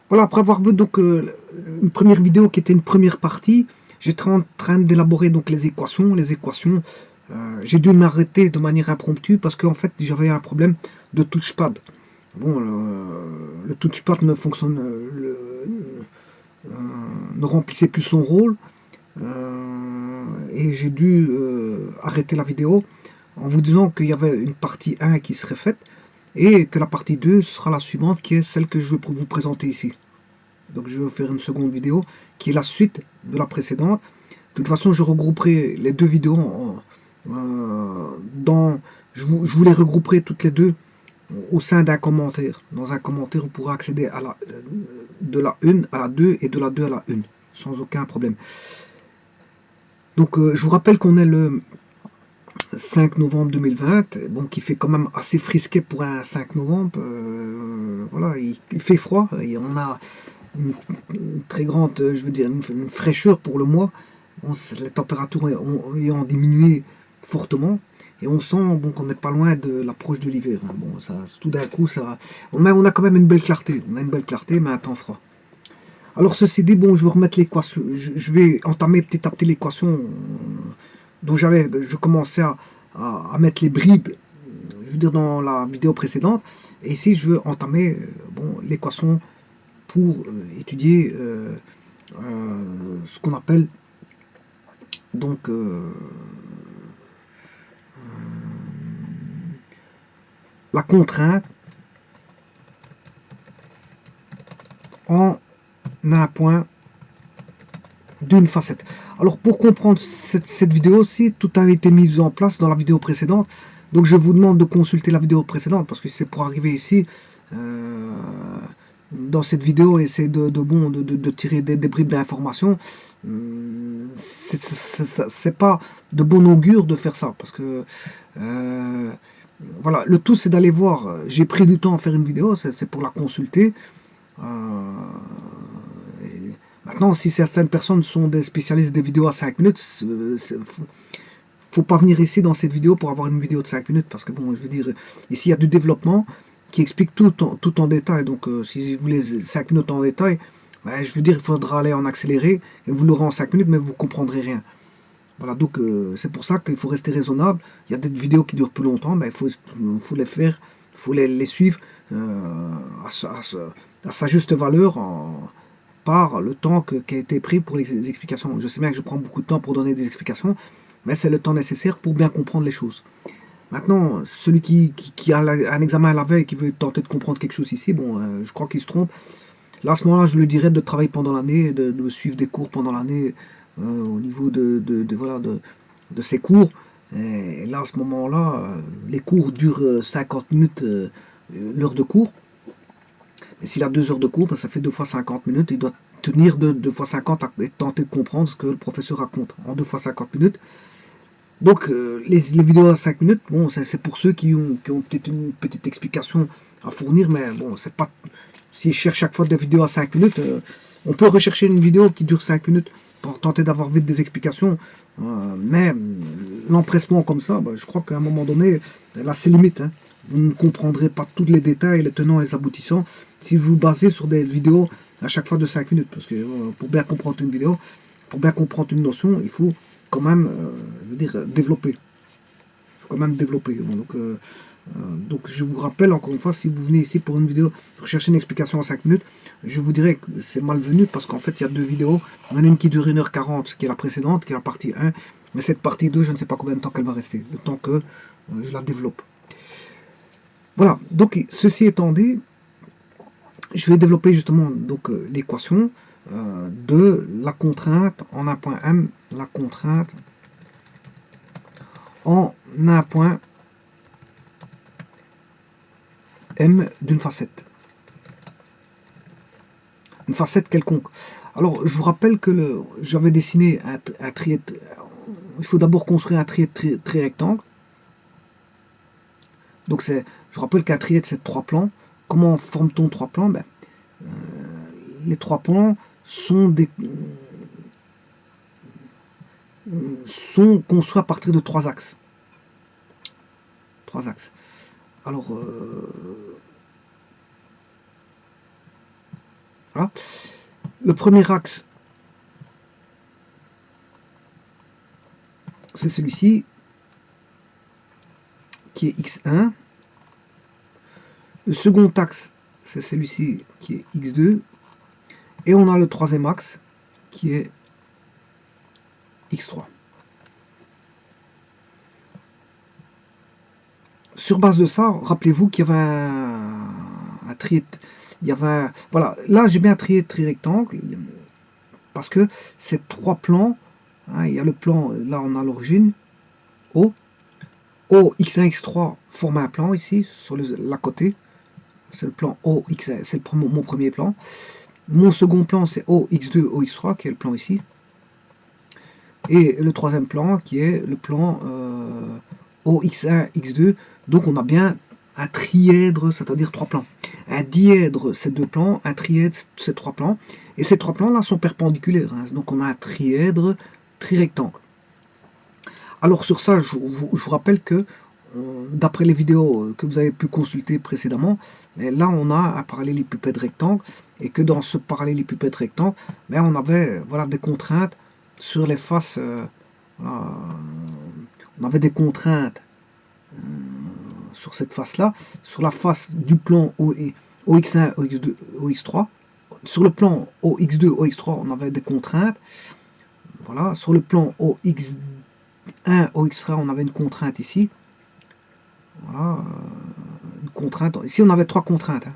Voilà, après avoir vu donc une première vidéo qui était une première partie, j'étais en train d'élaborer donc les équations. J'ai dû m'arrêter de manière impromptue parce qu'en fait j'avais un problème de touchpad. Bon, le touchpad ne fonctionne, ne remplissait plus son rôle et j'ai dû arrêter la vidéo en vous disant qu'il y avait une partie 1 qui serait faite et que la partie 2 sera la suivante qui est celle que je vais vous présenter ici. Donc je vais faire une seconde vidéo qui est la suite de la précédente. De toute façon, je regrouperai les deux vidéos dans. Je vous les regrouperai toutes les deux au sein d'un commentaire. Dans un commentaire, vous pourrez accéder à de la 1 à la 2 et de la 2 à la 1 sans aucun problème. Donc je vous rappelle qu'on est le 5 novembre 2020, bon, qui fait quand même assez frisqué pour un 5 novembre. Voilà, il fait froid et on a une très grande, je veux dire, une fraîcheur pour le mois. Les températures ayant diminué fortement. Et on sent bon, qu'on n'est pas loin de l'approche de l'hiver. Bon, ça, tout d'un coup, ça, on a quand même une belle clarté. On a une belle clarté, mais un temps froid. Alors ceci dit, bon, je vais remettre l'équation. Je vais entamer petit à petit l'équation dont je commençais à mettre les bribes, je veux dire dans la vidéo précédente. Et ici, je veux entamer bon, l'équation pour étudier ce qu'on appelle donc la contrainte en un point d'une facette. Alors pour comprendre cette vidéo-ci, tout a été mis en place dans la vidéo précédente. Donc je vous demande de consulter la vidéo précédente parce que c'est pour arriver ici dans cette vidéo et c'est de tirer des bribes d'informations. C'est pas de bon augure de faire ça parce que voilà, le tout c'est d'aller voir. J'ai pris du temps à faire une vidéo, c'est pour la consulter. Euh, Maintenant, si certaines personnes sont des spécialistes des vidéos à 5 minutes, faut pas venir ici dans cette vidéo pour avoir une vidéo de 5 minutes parce que bon, je veux dire, ici il y a du développement qui explique tout en détail. Donc si vous voulez 5 minutes en détail, ben, je veux dire, il faudra aller en accéléré et vous l'aurez en 5 minutes, mais vous comprendrez rien. Voilà, donc c'est pour ça qu'il faut rester raisonnable. Il y a des vidéos qui durent plus longtemps, mais faut les faire, il faut les suivre à sa juste valeur par le temps qui a été pris pour les explications. Je sais bien que je prends beaucoup de temps pour donner des explications, mais c'est le temps nécessaire pour bien comprendre les choses. Maintenant, celui qui a un examen à la veille, qui veut tenter de comprendre quelque chose ici, bon, je crois qu'il se trompe. Là, à ce moment-là, je lui dirais de travailler pendant l'année, de suivre des cours pendant l'année au niveau voilà, de ses cours. Et là, à ce moment-là, les cours durent 50 minutes, l'heure de cours. Et s'il a 2 heures de cours, ben, ça fait 2 fois 50 minutes. Il doit tenir 2 fois 50 et tenter de comprendre ce que le professeur raconte en 2 fois 50 minutes. Donc, les vidéos à 5 minutes, bon, c'est pour ceux qui ont peut-être une petite explication à fournir, mais bon, c'est pas. S'ils cherchent chaque fois des vidéos à 5 minutes, on peut rechercher une vidéo qui dure 5 minutes pour tenter d'avoir vite des explications. Mais l'empressement comme ça, bah, je crois qu'à un moment donné, là c'est limite. Hein. Vous ne comprendrez pas tous les détails, les tenants et les aboutissants, si vous vous basez sur des vidéos à chaque fois de 5 minutes. Parce que pour bien comprendre une vidéo, pour bien comprendre une notion, il faut quand même, je veux dire, développer. Il faut quand même développer. Bon, donc je vous rappelle encore une fois, si vous venez ici pour une vidéo, rechercher une explication en 5 minutes, je vous dirais que c'est malvenu parce qu'en fait il y a deux vidéos. Il y en a une qui dure 1h40, qui est la précédente, qui est la partie 1. Mais cette partie 2, je ne sais pas combien de temps qu'elle va rester, le temps que je la développe. Voilà, donc ceci étant dit, je vais développer justement l'équation de la contrainte en un point M, la contrainte en un point M d'une facette. Une facette quelconque. Alors, je vous rappelle que j'avais dessiné un trièdre. Il faut d'abord construire un trièdre rectangle. Donc, je vous rappelle qu'un trièdre, c'est 3 plans. Comment forme-t-on 3 plans? Ben, les 3 plans sont construits à partir de 3 axes. 3 axes. Alors, Voilà. Le premier axe, c'est celui-ci, qui est x1. Le second axe, c'est celui-ci, qui est x2. Et on a le troisième axe, qui est x3. Sur base de ça, rappelez-vous qu'il y avait un tri. Il y avait voilà, là j'ai bien trié tri-rectangle, parce que c'est trois plans. Hein, il y a le plan, là on a l'origine, O. O, x1, x3 forme un plan ici, sur la côté. C'est le plan O, x1, c'est mon premier plan. Mon second plan, c'est O, x2, O, x3, qui est le plan ici. Et le troisième plan, qui est le plan O, x1, x2. Donc on a bien un trièdre, c'est-à-dire trois plans. Un dièdre, c'est deux plans. Un trièdre, c'est trois plans. Et ces trois plans-là sont perpendiculaires. Hein. Donc on a un trièdre, trirectangle. Alors sur ça, je vous rappelle que d'après les vidéos que vous avez pu consulter précédemment, là on a un parallélépipède rectangle, et que dans ce parallélépipède rectangle, on avait voilà, des contraintes sur les faces. Voilà, on avait des contraintes sur cette face-là, sur la face du plan OX1, OX2, OX3. Sur le plan OX2, OX3, on avait des contraintes. Voilà, sur le plan OX1, OX3, on avait une contrainte ici. Voilà, une contrainte. Ici, on avait trois contraintes. Hein.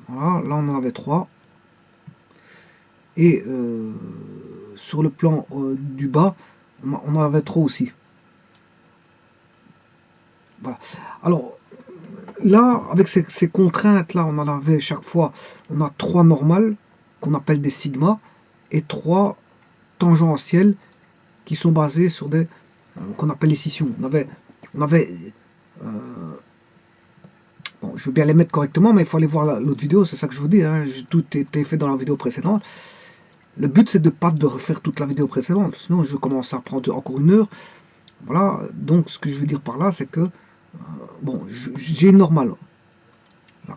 Voilà, là, on en avait trois. Et sur le plan du bas, on en avait trois aussi. Voilà. Alors, là, avec ces contraintes-là, on en avait chaque fois, on a trois normales, qu'on appelle des sigma, et trois tangentielles, qui sont basées sur des, qu'on appelle les scissions. On avait bon, je veux bien les mettre correctement, mais il faut aller voir l'autre vidéo, c'est ça que je vous dis, hein, tout était fait dans la vidéo précédente. Le but, c'est de pas de refaire toute la vidéo précédente, sinon je commence à prendre encore une heure. Voilà, donc ce que je veux dire par là, c'est que, bon, j'ai une normale,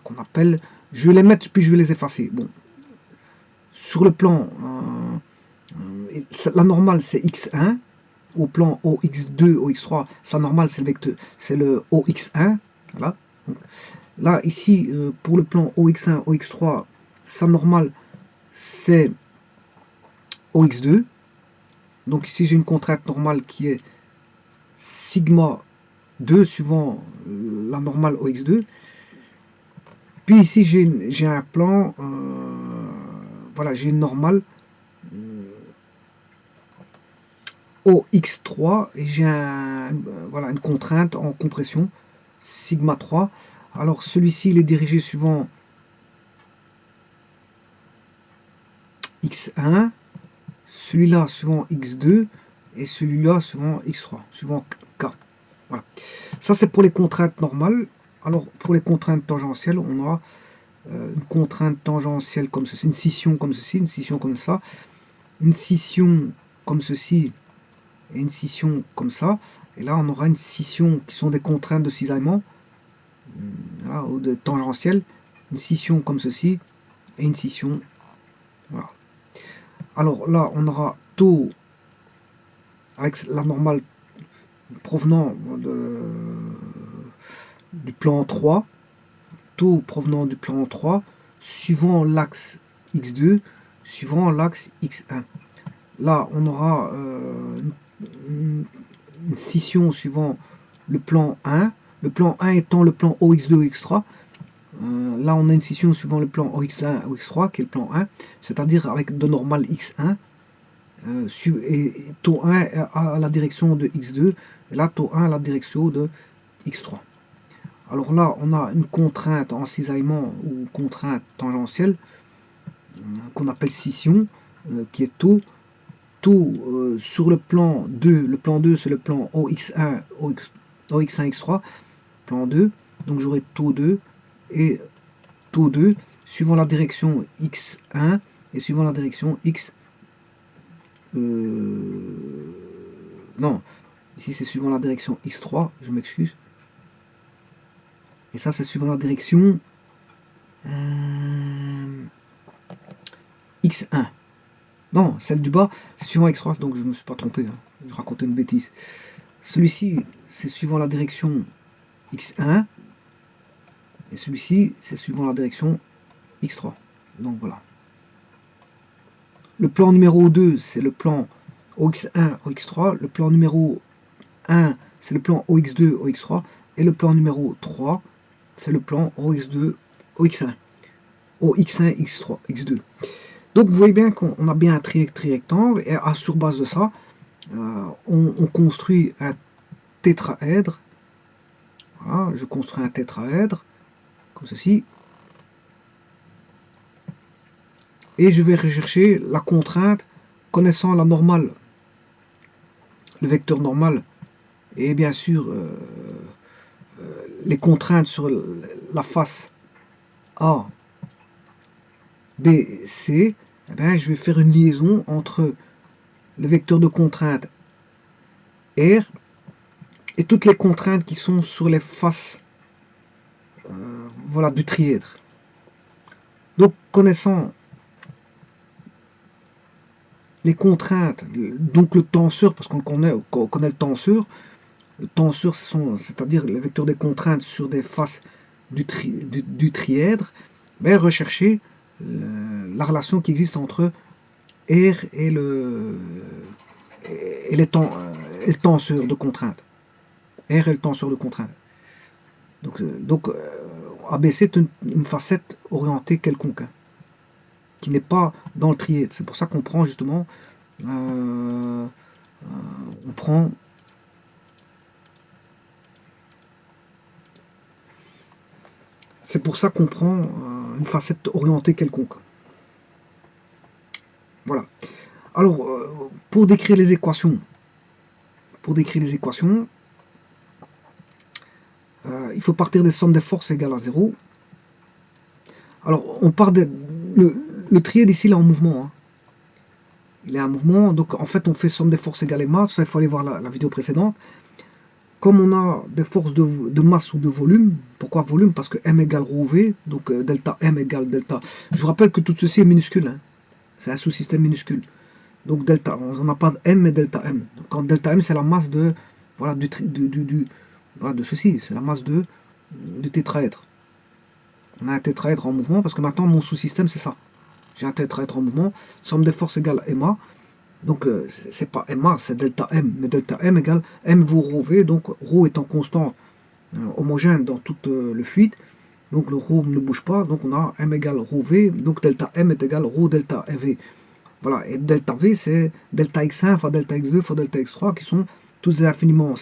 qu'on appelle, je vais les mettre, puis je vais les effacer. Bon, sur le plan, la normale, c'est x1, au plan OX2, OX3, sa normale, c'est le vecteur, c'est le OX1, voilà. Donc, là, ici, pour le plan OX1, OX3, sa normale, c'est OX2. Donc ici, j'ai une contrainte normale qui est sigma 2 suivant la normale OX2. Puis ici, j'ai un plan, voilà, j'ai une normale OX3 et j'ai voilà, une contrainte en compression sigma 3. Alors celui-ci, il est dirigé suivant X1, celui-là suivant X2 et celui-là suivant X3, suivant K. Voilà. Ça, c'est pour les contraintes normales. Alors, pour les contraintes tangentielles, on aura une contrainte tangentielle comme ceci, une scission comme ceci, une scission comme ça, une scission comme ceci et une scission comme ça. Et là, on aura une scission qui sont des contraintes de cisaillement, voilà, ou de tangentielle, une scission comme ceci et une scission. Voilà. Alors là, on aura taux avec la normale provenant du plan 3, taux provenant du plan 3, suivant l'axe x2, suivant l'axe x1. Là, on aura une scission suivant le plan 1, le plan 1 étant le plan OX2, OX3. Là, on a une scission suivant le plan OX1, OX3, qui est le plan 1, c'est-à-dire avec de normal x1, et taux 1 à la direction de x2, et là, taux 1 à la direction de x3. Alors là, on a une contrainte en cisaillement ou contrainte tangentielle qu'on appelle scission, qui est taux. Taux sur le plan 2. Le plan 2, c'est le plan OX1, OX1, X3, plan 2. Donc j'aurai taux 2 et taux 2 suivant la direction X1 et suivant la direction X. Non, ici c'est suivant la direction X3, je m'excuse. Et ça c'est suivant la direction x1. Non, celle du bas, c'est suivant x3, donc je ne me suis pas trompé, hein. Je racontais une bêtise. Celui-ci, c'est suivant la direction x1, et celui-ci, c'est suivant la direction x3. Donc voilà. Le plan numéro 2, c'est le plan OX1, OX3. Le plan numéro 1, c'est le plan OX2, OX3. Et le plan numéro 3, c'est le plan OX2, OX1. OX1, X3, X2. Donc vous voyez bien qu'on a bien un trirectangle, et sur base de ça, on construit un tétraèdre. Voilà, je construis un tétraèdre, comme ceci. Et je vais rechercher la contrainte connaissant la normale, le vecteur normal, et bien sûr les contraintes sur la face A, B, C. Eh bien, je vais faire une liaison entre le vecteur de contrainte R et toutes les contraintes qui sont sur les faces voilà, du trièdre. Donc, connaissant les contraintes, donc le tenseur, parce qu'on connaît le tenseur, c'est-à-dire les vecteurs des contraintes sur des faces du trièdre, mais rechercher la relation qui existe entre R et le tenseur de contrainte. R et le tenseur de contrainte. Donc ABC est une facette orientée quelconque, hein, qui n'est pas dans le trièdre. C'est pour ça qu'on prend justement on prend c'est pour ça qu'on prend une facette orientée quelconque. Voilà. Alors, pour décrire les équations, il faut partir des sommes des forces égales à 0. Alors, on part le trièdre ici, il est en mouvement, hein. Il est en mouvement, donc en fait, on fait somme des forces égale ma. Ça, il faut aller voir la vidéo précédente. Comme on a des forces de masse ou de volume, pourquoi volume? Parce que M égale rho V, donc delta M égale delta. Je vous rappelle que tout ceci est minuscule, hein. C'est un sous-système minuscule. Donc delta, on n'a pas de M mais delta M. Donc, quand delta M, c'est la masse de, voilà, voilà, de ceci, c'est la masse du tétraèdre. On a un tétraèdre en mouvement, parce que maintenant, mon sous-système, c'est ça. J'ai un tétraèdre en mouvement, somme des forces égale MA. Donc, c'est pas MA, c'est delta M. Mais delta M égale M vaut rho V, donc rho étant constant homogène dans tout le fluide. Donc, le rho ne bouge pas, donc on a M égale rho V, donc delta M est égal rho delta V. Voilà, et delta V, c'est delta x1 fois delta x2 fois delta x3, qui sont tous des infiniments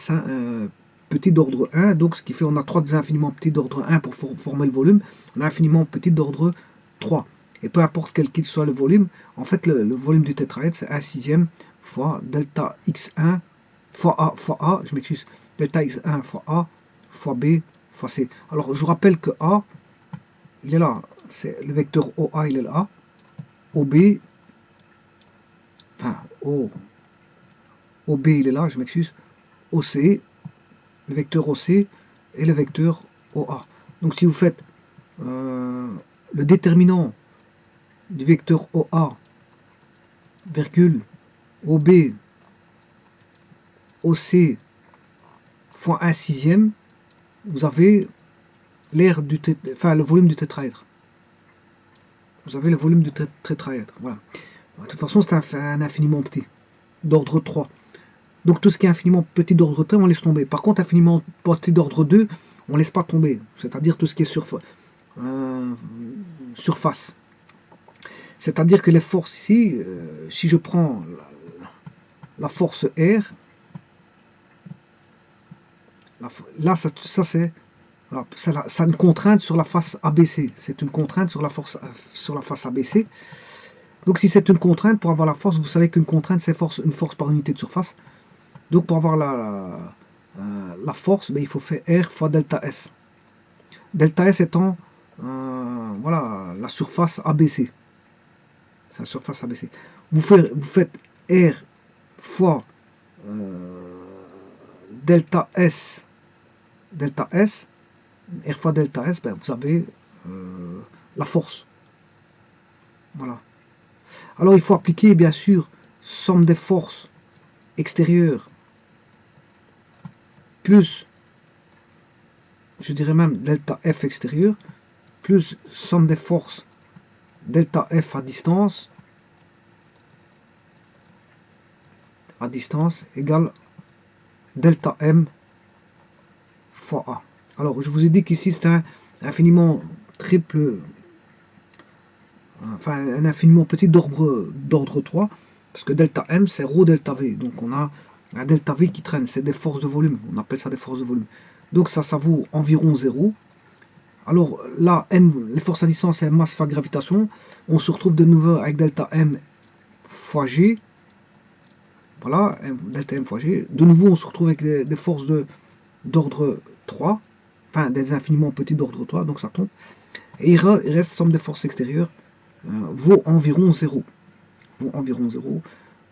petits d'ordre 1, donc ce qui fait on a trois des infiniments petits d'ordre 1 pour former le volume, on a infiniment petit d'ordre 3. Et peu importe quel qu'il soit le volume, en fait le volume du tétraèdre, c'est 1/6 fois delta x1 fois A, je m'excuse, delta x1 fois A fois B fois C. Alors je vous rappelle que A, il est là, c'est le vecteur OA, il est là, OB, enfin OB il est là, je m'excuse, OC, le vecteur OC et le vecteur OA. Donc si vous faites le déterminant du vecteur OA, virgule, OB, OC fois 1/6, vous avez l'aire du le volume du tétraèdre. Vous avez le volume du tétraèdre. Voilà. De toute façon, c'est un infiniment petit, d'ordre 3. Donc tout ce qui est infiniment petit d'ordre 3, on laisse tomber. Par contre, infiniment petit d'ordre 2, on ne laisse pas tomber. C'est-à-dire tout ce qui est surface. C'est-à-dire que les forces ici, si je prends la force R, là, ça c'est une contrainte sur la face ABC. C'est une contrainte sur la face ABC. Donc si c'est une contrainte, pour avoir la force, vous savez qu'une contrainte, c'est une force par unité de surface. Donc pour avoir la force, ben, il faut faire R fois delta S. Delta S étant voilà, la surface ABC. C'est la surface ABC. Vous faites R fois delta S, R fois delta S, ben, vous avez la force. Voilà. Alors il faut appliquer bien sûr somme des forces extérieures plus, je dirais même delta F extérieur, plus somme des forces delta F à distance égale delta M fois A. Alors je vous ai dit qu'ici c'est un infiniment triple, enfin un infiniment petit d'ordre 3, parce que delta M c'est rho delta V, donc on a un delta V qui traîne, c'est des forces de volume, on appelle ça des forces de volume. Donc ça vaut environ 0. Alors là, M, les forces à distance, c'est masse fois gravitation. On se retrouve de nouveau avec delta M fois G. Voilà, delta M fois G. De nouveau, on se retrouve avec des forces d'ordre 3, enfin des infiniment petits d'ordre 3, donc ça tombe. Et il reste somme des forces extérieures, vaut environ 0. Vaut environ 0.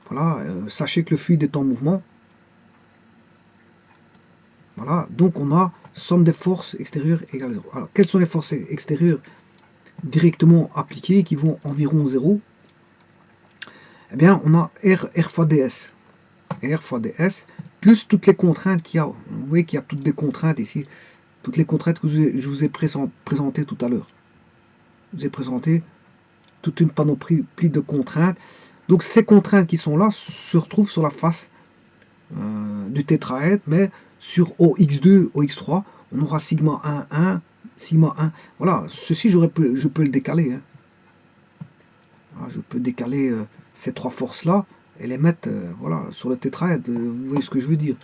Voilà, sachez que le fluide est en mouvement. Voilà, donc on a somme des forces extérieures égale 0. Alors, quelles sont les forces extérieures directement appliquées qui vont environ 0? Eh bien, on a R fois ds. R fois ds, plus toutes les contraintes qu'il y a. Vous voyez qu'il y a toutes des contraintes ici. Toutes les contraintes que je vous ai présentées tout à l'heure. Je vous ai présenté toute une panoplie de contraintes. Donc ces contraintes qui sont là se retrouvent sur la face du tétraèdre, mais sur OX2, OX3, on aura sigma 1, 1, sigma 1. Voilà, ceci je peux le décaler. Hein. Voilà, je peux décaler ces trois forces-là et les mettre voilà, sur le tétraèdre. Vous voyez ce que je veux dire?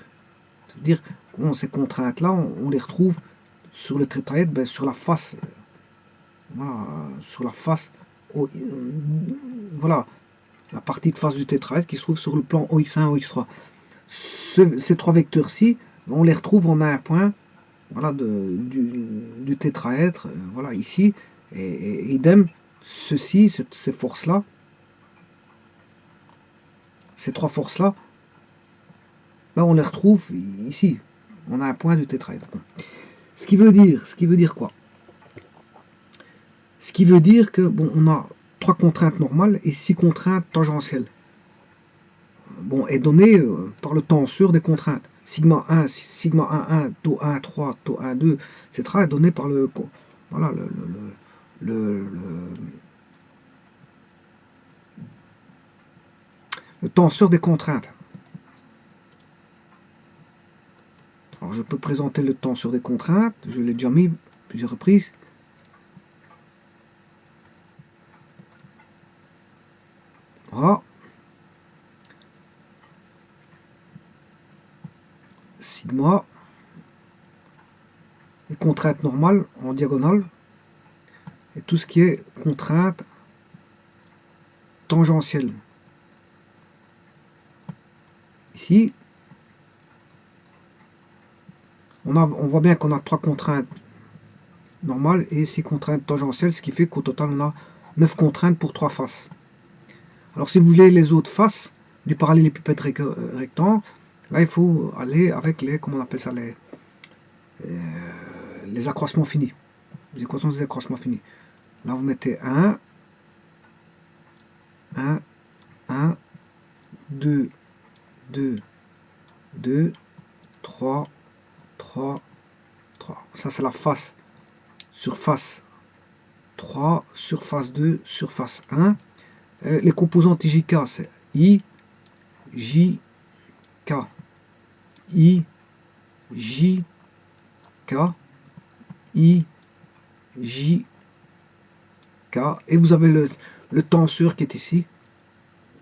C'est-à-dire, bon, ces contraintes-là, on les retrouve sur le tétraèdre, ben, sur la face. Voilà, sur la face. Voilà, la partie de face du tétraèdre qui se trouve sur le plan OX1, OX3. Ces trois vecteurs-ci, on les retrouve en un point voilà, du tétraèdre, voilà, ici, et idem, ces forces-là, ces trois forces-là, là on les retrouve ici, on a un point du tétraèdre. Ce qui veut dire quoi? Ce qui veut dire que, bon, on a 3 contraintes normales et 6 contraintes tangentielles. Bon, est donné par le tenseur des contraintes. Sigma 1, sigma 1, 1, taux 1, 3, taux 1, 2, etc. est donné par le, voilà, le tenseur des contraintes. Alors je peux présenter le tenseur des contraintes, je l'ai déjà mis plusieurs reprises. Voilà. Sigma, les contraintes normales en diagonale, et tout ce qui est contrainte tangentielle. Ici, on voit bien qu'on a 3 contraintes normales et 6 contraintes tangentielles, ce qui fait qu'au total on a 9 contraintes pour 3 faces. Alors si vous voulez les autres faces du parallélépipède rectangle, là il faut aller avec les, comment on appelle ça, les accroissements finis. Les équations des accroissements finis. Là vous mettez 1, 1, 1, 2, 2, 2, 3, 3, 3. Ça c'est la face. Surface 3, surface 2, surface 1. Les composantes IJK, c'est I, J, K. I, J, K, I, J, K. Et vous avez le tenseur qui est ici,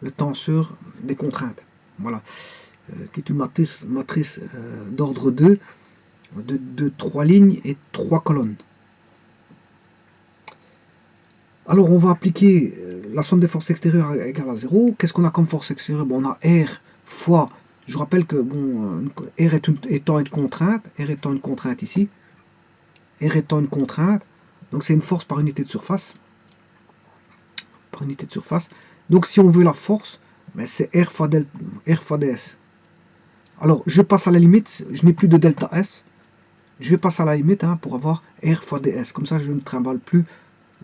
le tenseur des contraintes. Voilà. Qui est une matrice d'ordre 2, de 3 lignes et 3 colonnes. Alors on va appliquer la somme des forces extérieures égale à 0. Qu'est-ce qu'on a comme force extérieure? Bon, on a R fois, je rappelle que bon, R étant une contrainte, R étant une contrainte ici, R étant une contrainte, donc c'est une force par unité de surface. Par unité de surface. Donc si on veut la force, ben c'est R fois ds. Alors je passe à la limite, je n'ai plus de delta S, je vais passer à la limite hein, pour avoir R fois ds. Comme ça je ne trimballe plus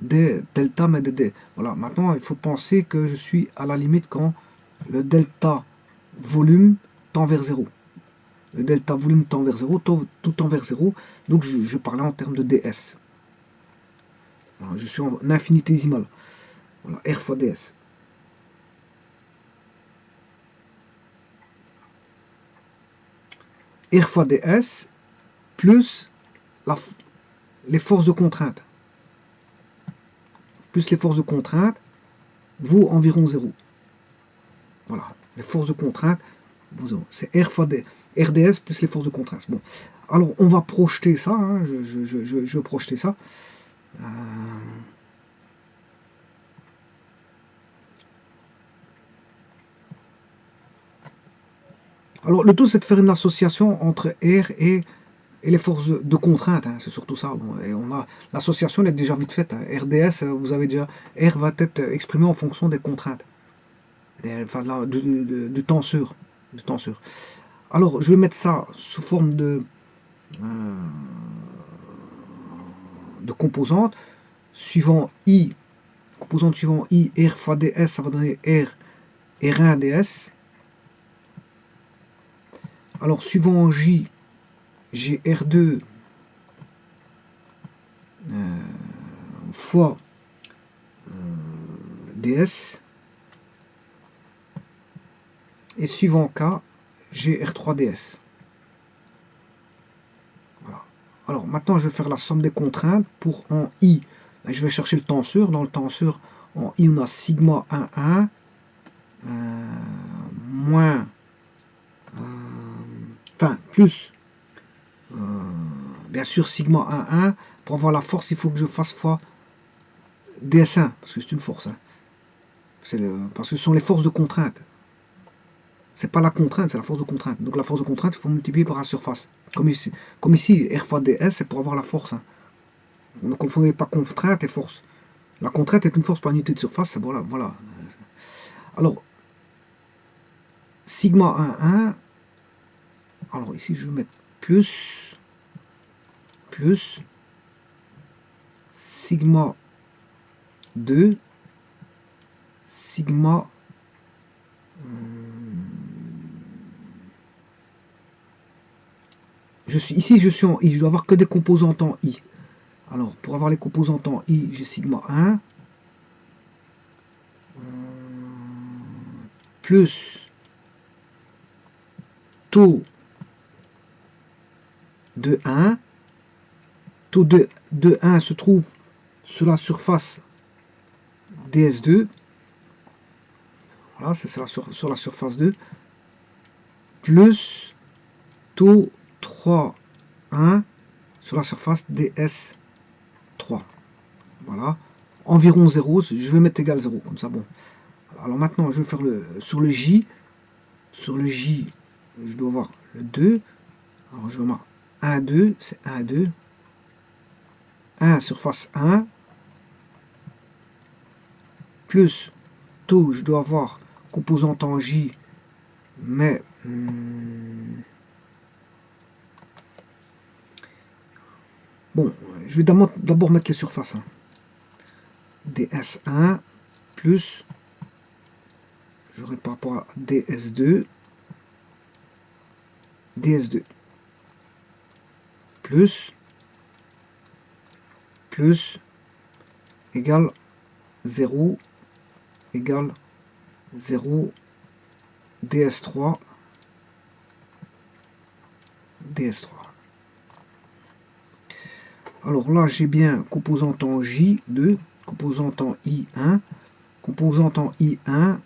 des delta mais des D. Voilà, maintenant il faut penser que je suis à la limite quand le delta volume tend vers 0. Le delta volume tend vers 0, tout tend vers 0, donc je parlais en termes de ds. Voilà, je suis en infinitésimal. Voilà, R fois ds. R fois ds plus les forces de contrainte. Plus les forces de contrainte vaut environ 0. Voilà, les forces de contrainte, c'est R fois RDS plus les forces de contrainte. Bon, alors on va projeter ça, hein, je vais projeter ça. Alors le tout c'est de faire une association entre R et les forces de contrainte, hein, c'est surtout ça. Bon, et on a l'association est déjà vite faite. Hein. RDS, vous avez déjà R va être exprimé en fonction des contraintes, enfin du tenseur, du tenseur. Alors je vais mettre ça sous forme de composantes suivant I, composante suivant I, R fois ds, ça va donner R1 ds. Alors suivant J, j'ai R2 fois ds. Et suivant K, j'ai R3 ds. Voilà. Alors maintenant, je vais faire la somme des contraintes pour en I. Je vais chercher le tenseur. Dans le tenseur, en I, on a sigma 1,1 moins, enfin plus, bien sûr, sigma 1,1. Pour avoir la force, il faut que je fasse fois ds1, parce que c'est une force. Hein. Parce que ce sont les forces de contrainte. C'est pas la contrainte, c'est la force de contrainte. Donc la force de contrainte, il faut multiplier par la surface. Comme ici R fois ds, c'est pour avoir la force. Hein. Ne confondez pas contrainte et force. La contrainte est une force par unité de surface, voilà, voilà. Alors, sigma 1,1, alors ici je vais mettre plus, sigma 2, sigma ici je suis en I, je dois avoir que des composantes en I. Alors, pour avoir les composantes en I, j'ai sigma 1, plus taux de 1, taux de 1 se trouve sur la surface ds2, voilà, c'est sur la surface 2, plus taux 3,1 sur la surface ds3. Voilà. Environ 0, je vais mettre égal 0, comme ça, bon. Alors maintenant, je vais faire sur le J. Sur le J, je dois avoir le 2. Alors je vais mettre 1, 2, c'est 1, 2. 1 surface 1. Plus taux, je dois avoir composante en J, mais bon, je vais d'abord mettre les surfaces. Hein. ds1 plus, j'aurai par rapport à ds2, ds2 plus égale 0 égale 0 ds3 ds3. Alors là, j'ai bien composante en J2, composante en I1, composante en I1,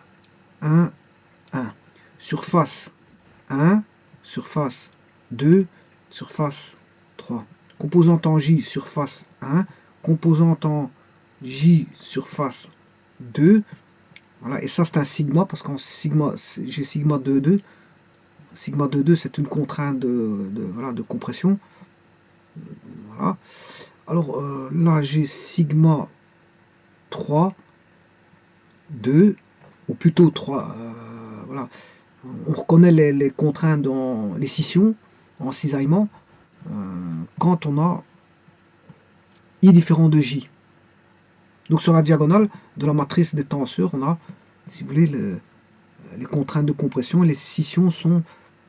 1, 1. Surface 1, surface 2, surface 3. Composante en J, surface 1, composante en J, surface 2. Voilà, et ça c'est un sigma, parce qu'en sigma, j'ai sigma 2,2. Sigma 2,2, c'est une contrainte de compression. Voilà. Alors là, j'ai sigma 3, 2, ou plutôt 3. Voilà. On reconnaît les contraintes dans les scissions, en cisaillement, quand on a I différent de J. Donc sur la diagonale de la matrice des tenseurs, on a, si vous voulez, les contraintes de compression et les scissions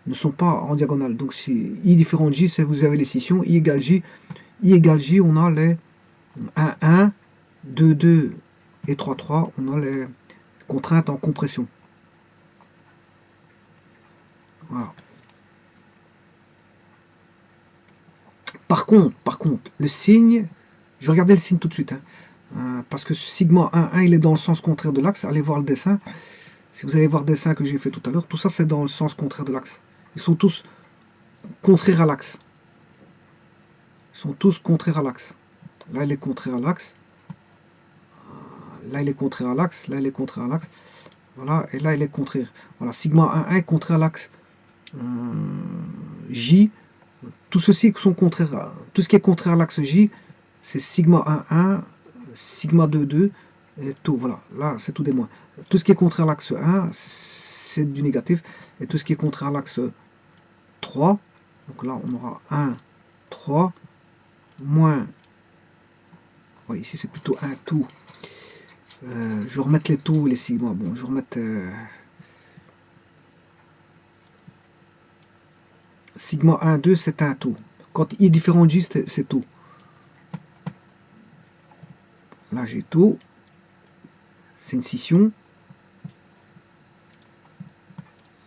ne sont pas en diagonale. Donc si I différent de J, c'est vous avez les scissions, I égale J, on a les 1, 1, 2, 2 et 3, 3, on a les contraintes en compression. Voilà. Par contre, le signe, je vais regarder le signe tout de suite, hein, parce que sigma 1, 1, il est dans le sens contraire de l'axe. Allez voir le dessin. Si vous allez voir le dessin que j'ai fait tout à l'heure, tout ça c'est dans le sens contraire de l'axe. Ils sont tous contraires à l'axe. Ils sont tous contraires à l'axe. Là, il est contraire à l'axe. Là, il est contraire à l'axe. Là, il est contraire à l'axe. Voilà, et là, il est contraire. Voilà, sigma 1, 1 est contraire à l'axe J. Tout ceci sont contraires. Tout ce qui est contraire à l'axe J, c'est sigma 1, 1, sigma 2, 2, et tout. Voilà, là, c'est tout des moins. Tout ce qui est contraire à l'axe 1, c'est du négatif. Et tout ce qui est contraire à l'axe 3, donc là, on aura 1, 3, moins. Ouais, ici, c'est plutôt un tout. Je vais remettre les taux, les sigma. Bon, je vais remettre sigma 1, 2, c'est un taux. Quand I différent de J, c'est taux. Là, j'ai taux. C'est une scission.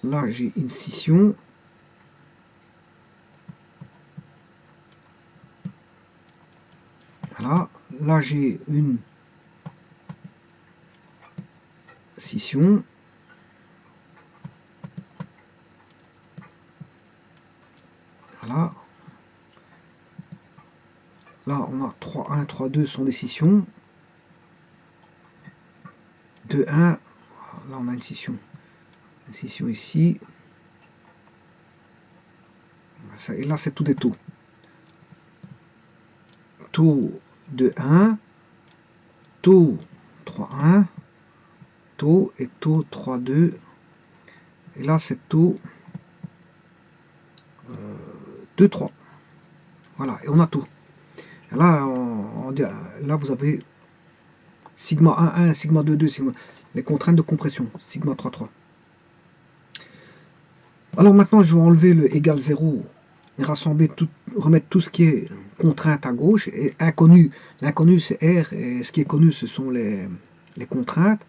Là, j'ai une scission. Voilà. Là, j'ai une scission. Voilà. Là, on a 3, 1, 3, 2 sont des scissions. 2, 1. Là, on a une scission. Une scission ici. Et là, c'est tout des taux. Taux 2, 1. Taux 3, 1. Taux et taux 3, 2. Et là, c'est taux 2, 3. Voilà, et on a tout. Et là, là, vous avez sigma 1, 1, sigma 2, 2, sigma, les contraintes de compression, sigma 3, 3. Alors maintenant, je vais enlever le égal 0 et rassembler tout, remettre tout ce qui est contrainte à gauche et inconnu. L'inconnu, c'est R, et ce qui est connu, ce sont les contraintes.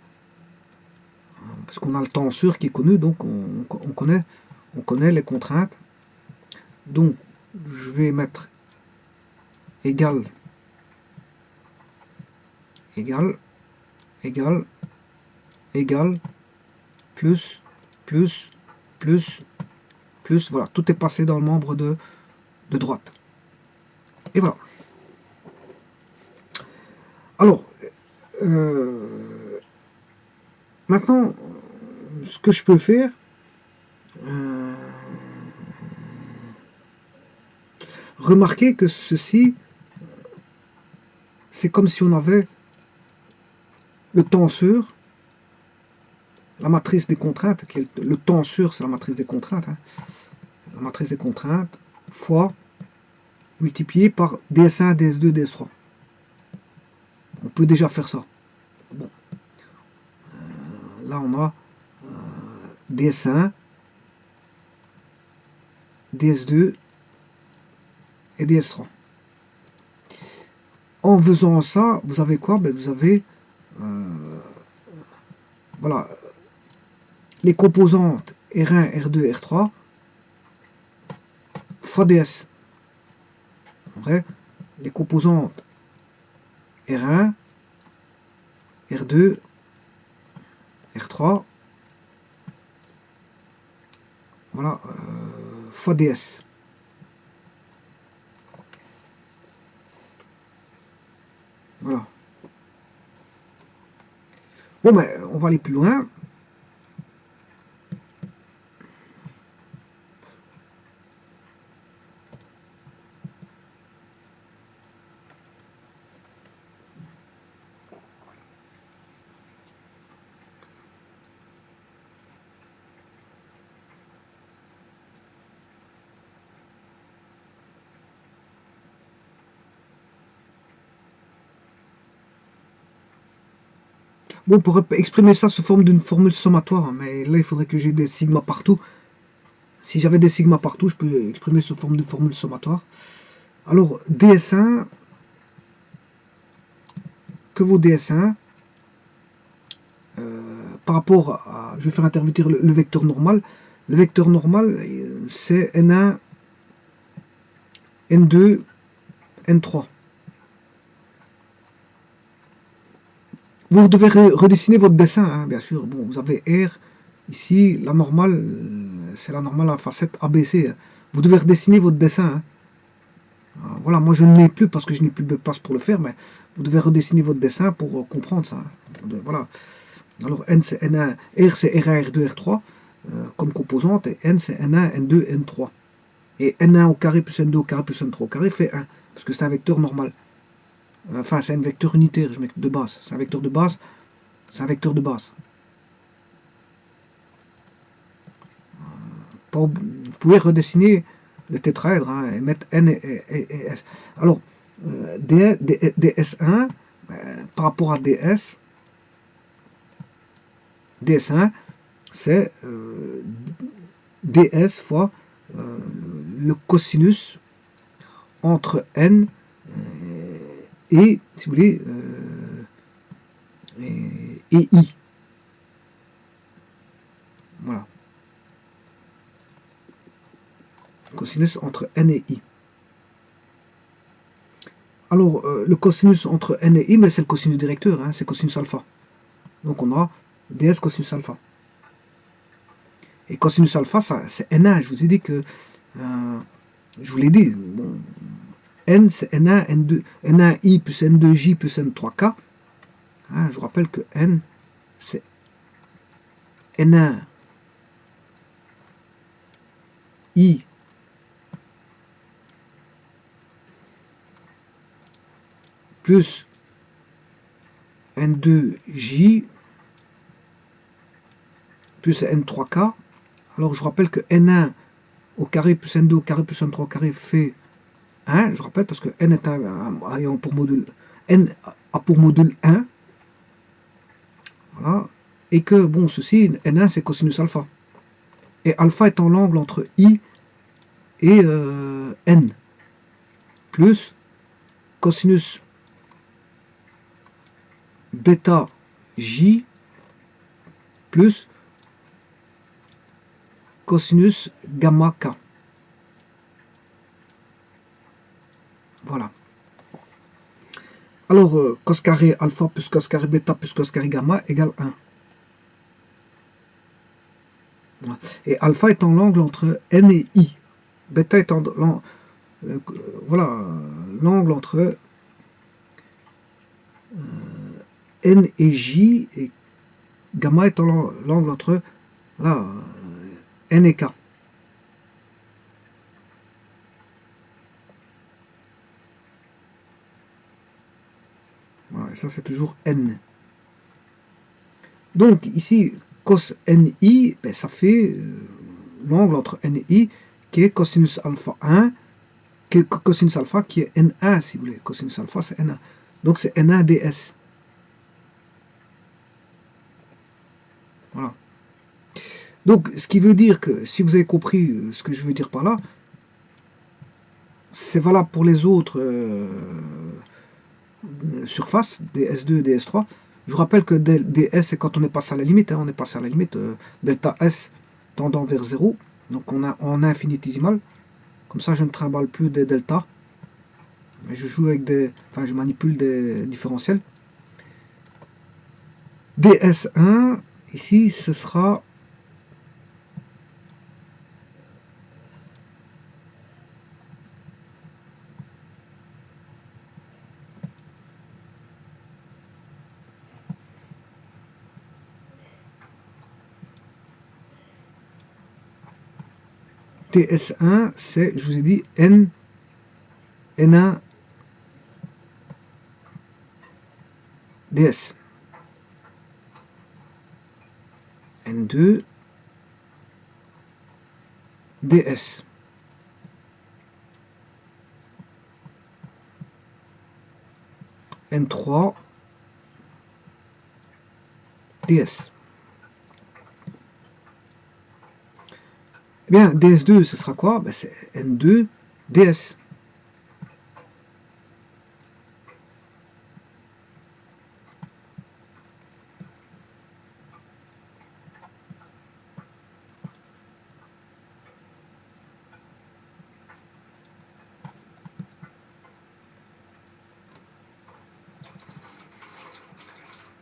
Parce qu'on a le tenseur qui est connu, donc on connaît les contraintes. Donc, je vais mettre égal, égal, égal, égal, plus, plus, plus, plus, voilà, tout est passé dans le membre de droite. Et voilà. Alors, maintenant, ce que je peux faire, remarquez que ceci, c'est comme si on avait le tenseur, la matrice des contraintes, le tenseur, c'est la matrice des contraintes, hein, la matrice des contraintes, fois multiplié par ds1, ds2, ds3. On peut déjà faire ça. Bon. Là, on a ds1, ds2 et ds3. En faisant ça, vous avez quoi? Ben, vous avez voilà, les composantes R1, R2, R3 fois ds. Vrai, les composantes R1, R2, R3, voilà, fois ds. Voilà. Bon, ben, on va aller plus loin. Bon, on pourrait exprimer ça sous forme d'une formule sommatoire, hein, mais là, il faudrait que j'ai des sigma partout. Si j'avais des sigma partout, je peux exprimer sous forme de formule sommatoire. Alors, ds1, que vaut ds1 par rapport à... Je vais faire intervenir le vecteur normal. Le vecteur normal, c'est n1, n2, n3. Vous devez redessiner votre dessin, hein, bien sûr. Bon, vous avez R, ici, la normale, c'est la normale en facette ABC. Hein. Vous devez redessiner votre dessin. Hein. Voilà, moi je ne l'ai plus parce que je n'ai plus de place pour le faire, mais vous devez redessiner votre dessin pour comprendre ça. Hein. Voilà. Alors N c'est N1, R c'est R1, R2, R3 comme composante, et N c'est N1, N2, N3. Et N1 au carré plus N2 au carré plus N3 au carré fait 1, parce que c'est un vecteur normal. Enfin, c'est un vecteur unitaire, je mets de base. C'est un vecteur de base. C'est un vecteur de base. Vous pouvez redessiner le tétraèdre hein, et mettre N et S. Alors, DS1, par rapport à DS1, c'est ds fois le cosinus entre n et, si vous voulez, et i. Voilà. Cosinus entre n et i. Alors, le cosinus entre n et i, mais c'est le cosinus directeur, hein, c'est cosinus alpha. Donc on aura ds cosinus alpha. Et cosinus alpha, c'est n1. Je vous ai dit que... je vous l'ai dit. Bon, n, c'est n1, n2, n1i plus n2j plus n3k. Hein, je vous rappelle que n, c'est n1i plus n2j plus n3k. Alors je rappelle que n1 au carré plus n2 au carré plus n3 au carré fait 1. Je rappelle parce que n est ayant pour module n a pour module 1. Voilà. Et que bon ceci n1 c'est cosinus alpha. Et alpha étant l'angle entre i et n plus cosinus bêta j plus cosinus gamma k. Voilà. Alors, cos carré alpha plus cos carré bêta plus cos carré gamma égale 1. Voilà. Et alpha étant l'angle entre n et i. Bêta étant voilà, l'angle entre n et j, et gamma étant l'angle entre voilà, n et k. Voilà, et ça c'est toujours n. Donc ici, cos ni, ben, ça fait l'angle entre n et i qui est cosinus alpha 1, qui est cosinus alpha qui est n1 si vous voulez. Cosinus alpha c'est n1. Donc c'est n1 ds. Voilà. Donc ce qui veut dire que si vous avez compris ce que je veux dire par là, c'est valable pour les autres surfaces, ds2, ds3. Je vous rappelle que ds c'est quand on est passé à la limite, hein, on est passé à la limite delta s tendant vers 0, donc on a en infinitésimal. Comme ça je ne trimballe plus des delta, mais je joue avec des. Enfin je manipule des différentiels. ds1, ici ce sera ts1, c'est, je vous ai dit, n1 ds. n2 ds. n3 ds. Eh bien, ds2, ce sera quoi? Ben, c'est n2 ds.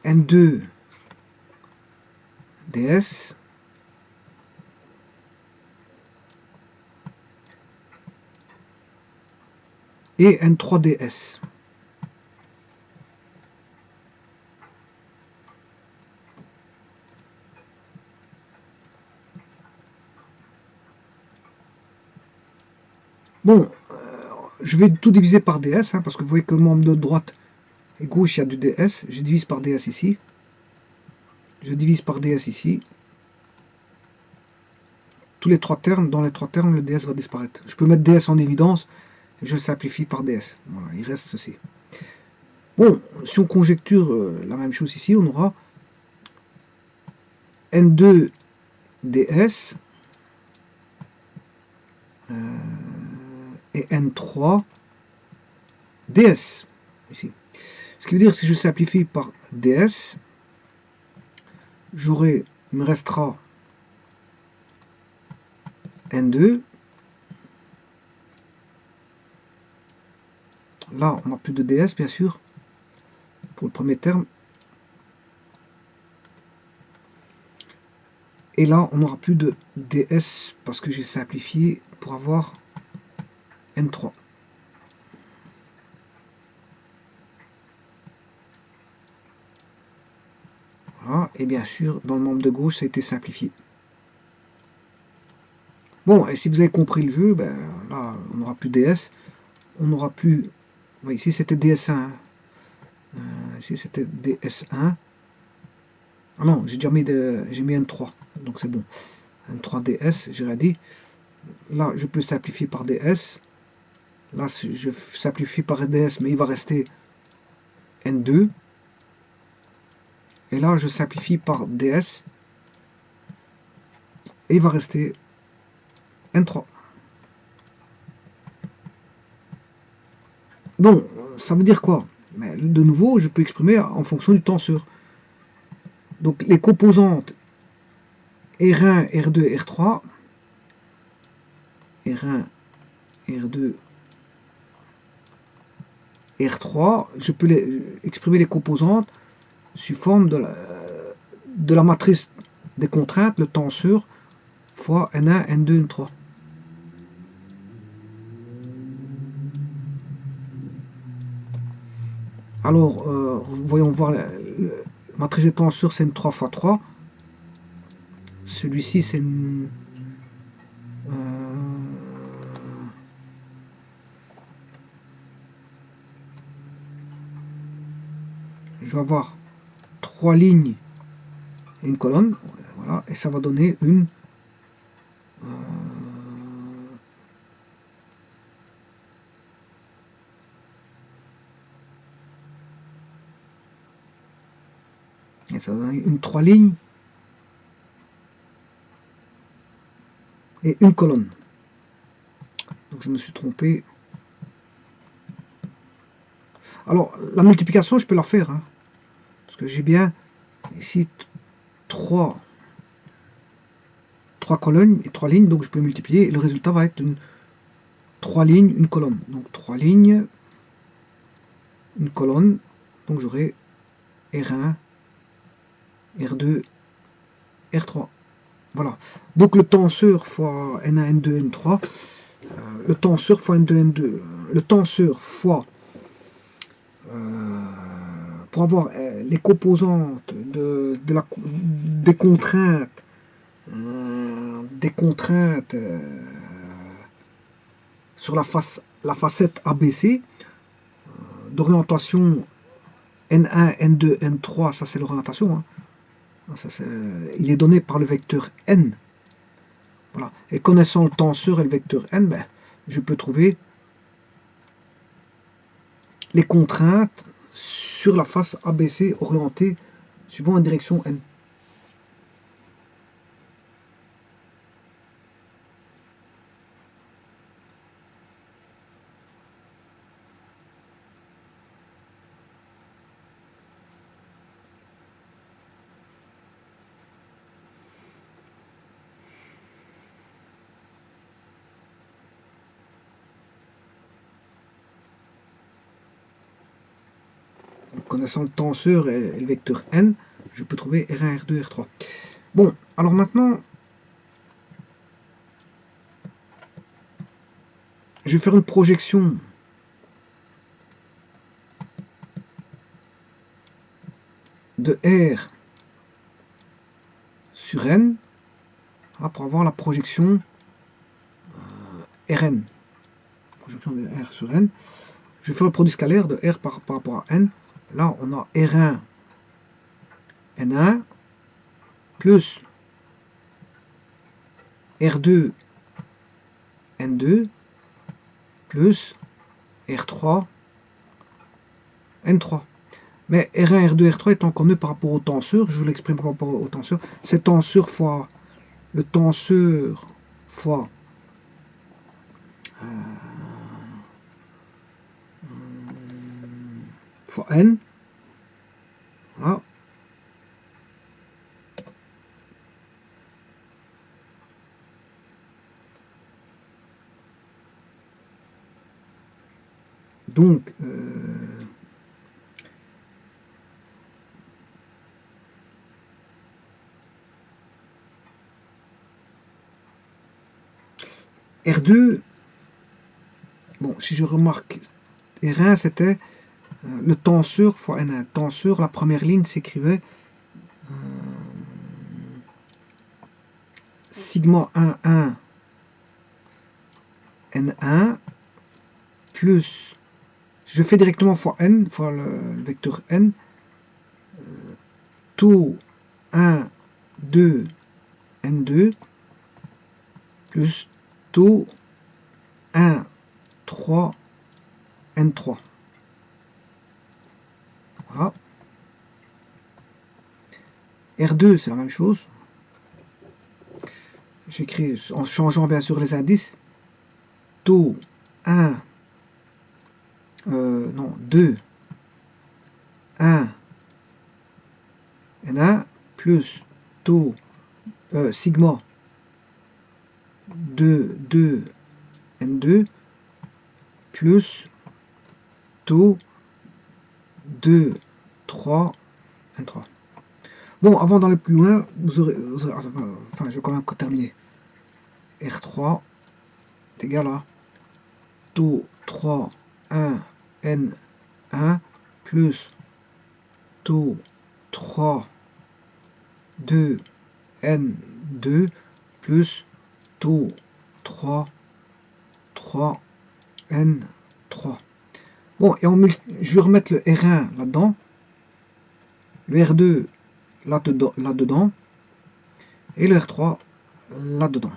n2 ds et n3 ds. Bon, je vais tout diviser par ds, hein, parce que vous voyez que le membre de droite et gauche, il y a du ds. Je divise par ds ici. Je divise par ds ici. Tous les trois termes, dans les trois termes, le ds va disparaître. Je peux mettre ds en évidence, et je simplifie par ds. Voilà, il reste ceci. Bon, si on conjecture la même chose ici, on aura n2 ds et n3 ds ici. Ce qui veut dire que si je simplifie par ds, il me restera n2. Là, on n'a plus de ds, bien sûr, pour le premier terme. Et là, on n'aura plus de ds parce que j'ai simplifié pour avoir n3. Voilà, et bien sûr, dans le membre de gauche, ça a été simplifié. Bon, et si vous avez compris le jeu, ben, là, on n'aura plus ds, on n'aura plus... Ouais, ici, c'était ds1. Ici, c'était ds1. Ah non, j'ai déjà mis, j'ai mis n3, donc c'est bon. n3 ds, j'ai rien dit. Là, je peux simplifier par ds. Là, je simplifie par ds, mais il va rester n2. Et là, je simplifie par ds. Et il va rester n3. Bon, ça veut dire quoi? Mais de nouveau, je peux exprimer en fonction du tenseur. Donc les composantes R1, R2, R3, R1, R2, R3, je peux exprimer les composantes sous forme de la matrice des contraintes, le tenseur, fois N1, N2, N3. Alors, voyons voir, la matrice des tenseurs, c'est une 3 fois 3. Celui-ci, c'est une... je vais avoir 3 lignes et une colonne, voilà, et ça va donner une... et ça va donner une 3 lignes et une colonne. Donc je me suis trompé. Alors, la multiplication, je peux la faire, hein, parce que j'ai bien ici 3 colonnes et 3 lignes, donc je peux multiplier, et le résultat va être une 3 lignes, une colonne. Donc 3 lignes, une colonne, donc j'aurai R1, R2, R3. Voilà. Donc le tenseur fois N1, N2, N3, le tenseur fois N2, N2, le tenseur fois... pour avoir les composantes des contraintes, sur la facette ABC, d'orientation N1, N2, N3, ça c'est l'orientation, hein. Il est donné par le vecteur N. Voilà. Et connaissant le tenseur et le vecteur N, ben, je peux trouver les contraintes sur la face ABC orientée suivant une direction N. connaissant le tenseur et le vecteur n, je peux trouver R1, R2, R3. Bon, alors maintenant, je vais faire une projection de R sur n, pour avoir la projection Rn. Projection de R sur n. Je vais faire le produit scalaire de R par rapport à n. Là, on a R1, N1, plus R2, N2, plus R3, N3. Mais R1, R2, R3 étant connu par rapport au tenseur, je vous l'exprime par rapport au tenseur, c'est tenseur fois le tenseur fois fois n. Voilà. Donc, R2, bon, si je remarque, R1 c'était le tenseur fois N1. Tenseur, la première ligne s'écrivait sigma 1, N1 plus, je fais directement fois N, fois le vecteur N, taux 1, 2, N2 plus taux 1, 3, N3. Voilà. R2, c'est la même chose. J'écris en changeant bien sûr les indices. Taux 1, non, 2, 1, N1 plus taux sigma 2, 2, N2 plus taux 2, 3, N3. Bon, avant d'aller plus loin, vous aurez enfin, je vais quand même terminer. R3 est égal à taux 3, 1, N1 plus taux 3, 2, N2 plus taux 3, 3, N3. Bon, et je vais remettre le R1 là-dedans, le R2 là-dedans, et le R3 là-dedans.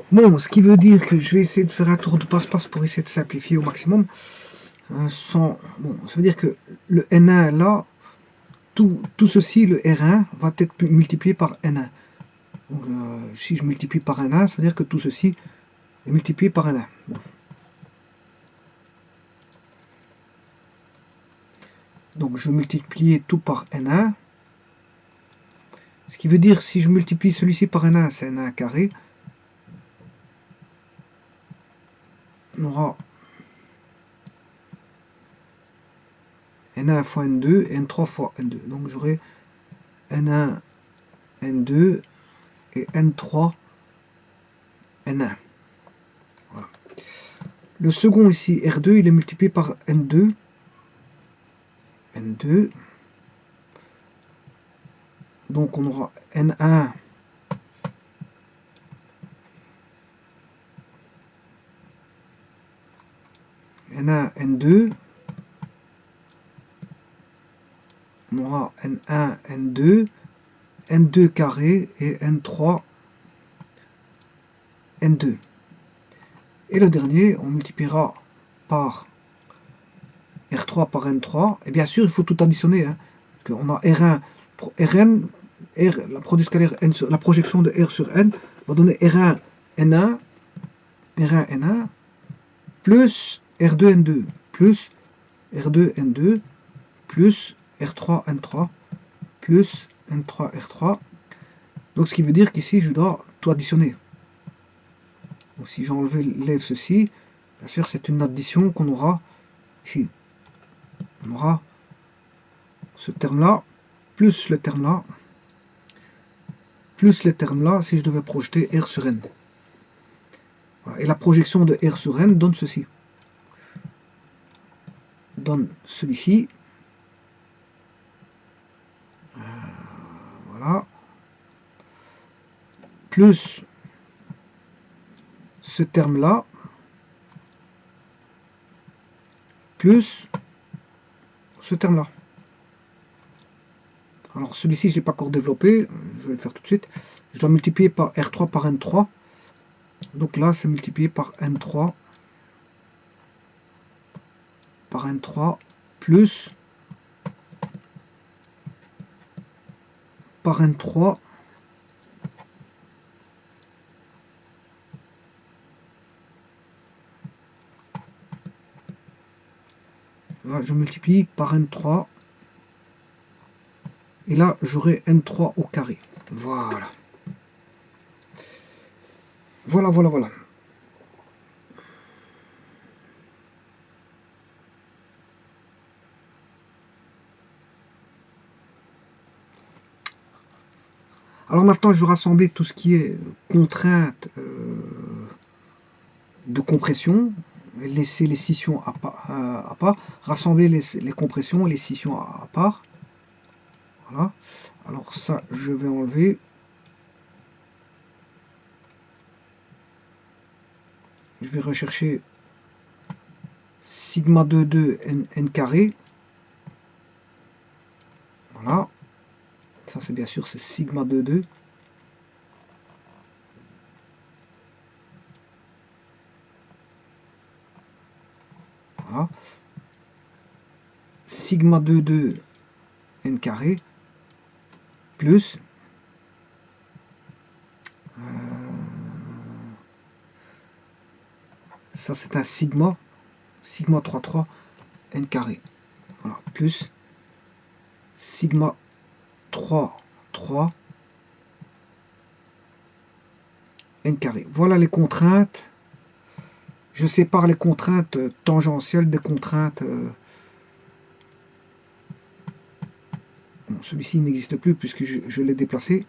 Bon, ce qui veut dire que je vais essayer de faire un tour de passe-passe pour essayer de simplifier au maximum. Bon, ça veut dire que le N1 là, tout ceci, le R1, va être multiplié par N1. Donc, si je multiplie par N1, ça veut dire que tout ceci est multiplié par N1. Bon. Donc je vais multiplier tout par N1. Ce qui veut dire, si je multiplie celui-ci par N1, c'est N1 carré. On aura N1 fois N2 et N3 fois N2. Donc j'aurai N1, N2 et N3, N1. Voilà. Le second ici, R2, il est multiplié par N2. N2. Donc on aura N1 N1, N2. On aura N1, N2, N2 carré et N3, N2. Et le dernier, on multipliera par R3 par N3. Et bien sûr, il faut tout additionner. Hein, parce qu'on a R1, Rn, R, la produit scalaire N sur, la projection de R sur N va donner R1, N1, R1, N1, plus R2, N2, plus R2, N2, plus R3, N3, plus N3, R3. Donc ce qui veut dire qu'ici, je dois tout additionner. Donc si j'enlève ceci, bien sûr, c'est une addition qu'on aura ici. On aura ce terme-là, plus le terme-là, plus le terme-là, si je devais projeter R sur N. Voilà. Et la projection de R sur N donne ceci. Donne celui-ci. Voilà. Plus ce terme-là, plus ce terme-là. Alors celui-ci, je ne l'ai pas encore développé, je vais le faire tout de suite. Je dois multiplier par R3 par N3. Donc là, c'est multiplié par N3 par N3 plus par N3 là, je multiplie par N3 et là, j'aurai N3 au carré. Voilà. Voilà, voilà, voilà. Alors maintenant, je vais rassembler tout ce qui est contrainte de compression, laisser les scissions à part, rassembler les compressions et les scissions à part. Voilà. Alors ça, je vais enlever. Je vais rechercher sigma 2,2 n carré. Voilà. Ça, c'est bien sûr, c'est sigma 2,2. Voilà. Sigma 2,2 n carré plus ça, c'est un sigma 3,3 n carré. Voilà. Plus sigma 3,3 n carré. Voilà les contraintes. Je sépare les contraintes tangentielles des contraintes. Bon, celui-ci n'existe plus puisque je l'ai déplacé.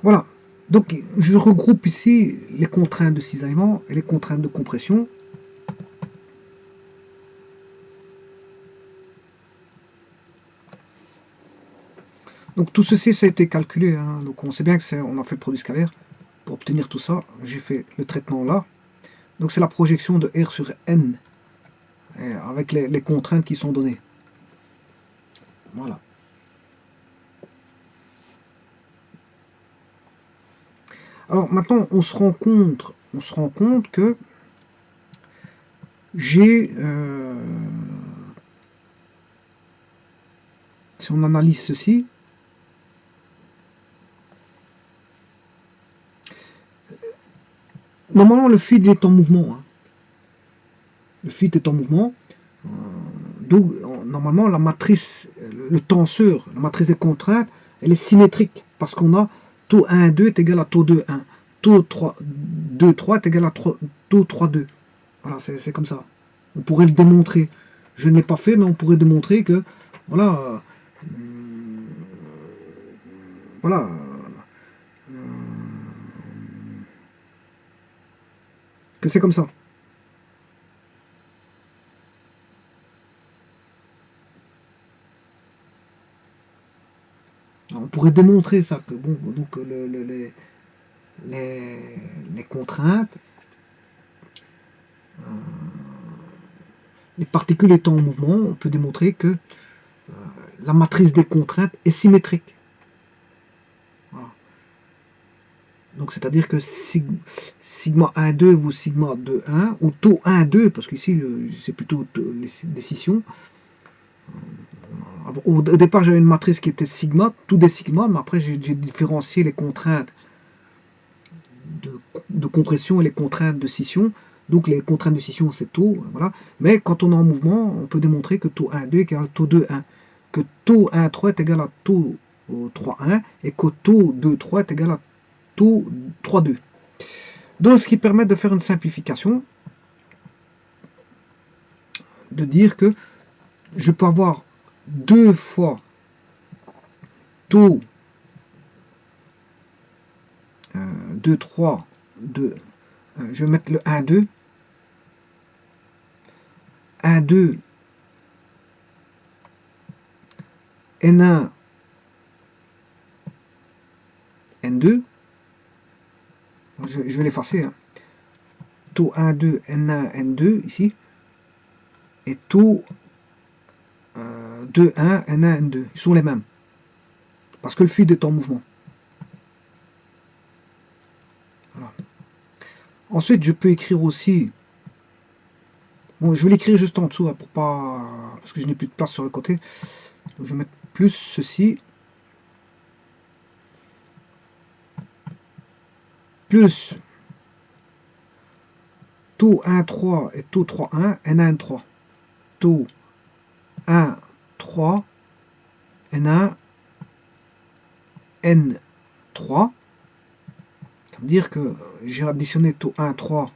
Voilà. Donc, je regroupe ici les contraintes de cisaillement et les contraintes de compression. Donc, tout ceci, ça a été calculé. Hein. Donc, on sait bien que on a fait le produit scalaire. Pour obtenir tout ça, j'ai fait le traitement là. Donc c'est la projection de R sur N, avec les contraintes qui sont données. Voilà. Alors maintenant, on se rend compte que j'ai, si on analyse ceci, normalement le feed est en mouvement. Hein. Le feed est en mouvement. Donc normalement la matrice, le tenseur, la matrice des contraintes, elle est symétrique parce qu'on a taux 1, 2 est égal à taux 2, 1. Taux 3, 2, 3 est égal à taux 3, 2. Voilà, c'est comme ça. On pourrait le démontrer. Je ne l'ai pas fait, mais on pourrait démontrer que, voilà, voilà, que c'est comme ça. Alors, on pourrait démontrer ça, que bon, donc les contraintes, les particules étant en mouvement, on peut démontrer que la matrice des contraintes est symétrique. Voilà. Donc c'est-à-dire que sigma 1, 2 ou sigma 2, 1, ou taux 1, 2, parce qu'ici c'est plutôt des scissions. Au départ j'avais une matrice qui était sigma, tout des sigma, mais après j'ai différencié les contraintes de compression et les contraintes de scission. Donc les contraintes de scission c'est taux, voilà. Mais quand on est en mouvement, on peut démontrer que taux 1, 2 est égal à taux 2, 1. Que taux 1, 3 est égal à taux 3, 1, et que taux 2, 3 est égal à taux 3, 2. Donc ce qui permet de faire une simplification, de dire que je peux avoir 2 fois taux 2, 3, 2, je vais mettre le 1, 2, 1, 2, N1, N2, je vais l'effacer, hein. Taux 1, 2, N1, N2, ici, et taux 2, 1, N1, N2, ils sont les mêmes, parce que le fluide est en mouvement. Voilà. Ensuite, je peux écrire aussi, bon, je vais l'écrire juste en dessous, hein, pour pas, parce que je n'ai plus de place sur le côté, donc je vais mettre plus ceci, plus taux 1, 3 et taux 3, 1, N1, N3. Taux 1, 3, N1, N3. Ça veut dire que j'ai additionné taux 1, 3,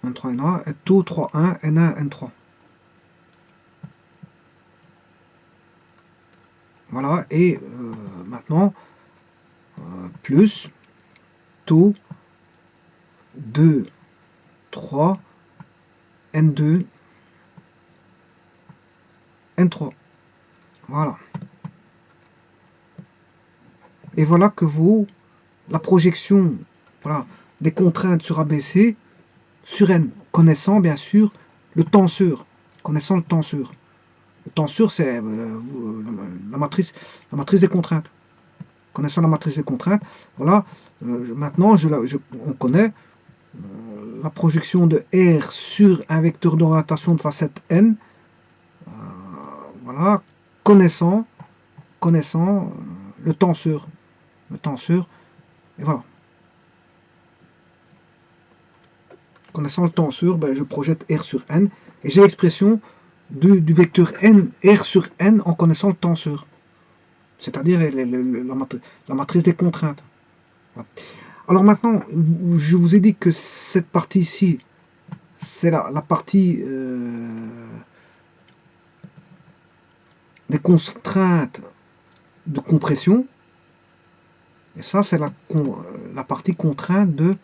N3, N1, et taux 3, 1, N1, N3. Voilà, et maintenant, plus taux 2, 3, N2, N3. Voilà. Et voilà que la projection, voilà, des contraintes sur ABC sur N, connaissant bien sûr le tenseur. Connaissant le tenseur. Le tenseur, c'est la matrice des contraintes. Connaissant la matrice des contraintes, voilà, maintenant on connaît la projection de R sur un vecteur d'orientation de facette N, voilà, connaissant le tenseur, et voilà. Connaissant le tenseur, ben, je projette R sur N, et j'ai l'expression du vecteur N, R sur N en connaissant le tenseur, c'est-à-dire la matrice des contraintes. Voilà. Alors maintenant, je vous ai dit que cette partie ici, c'est la partie des contraintes de compression, et ça c'est la partie contrainte de,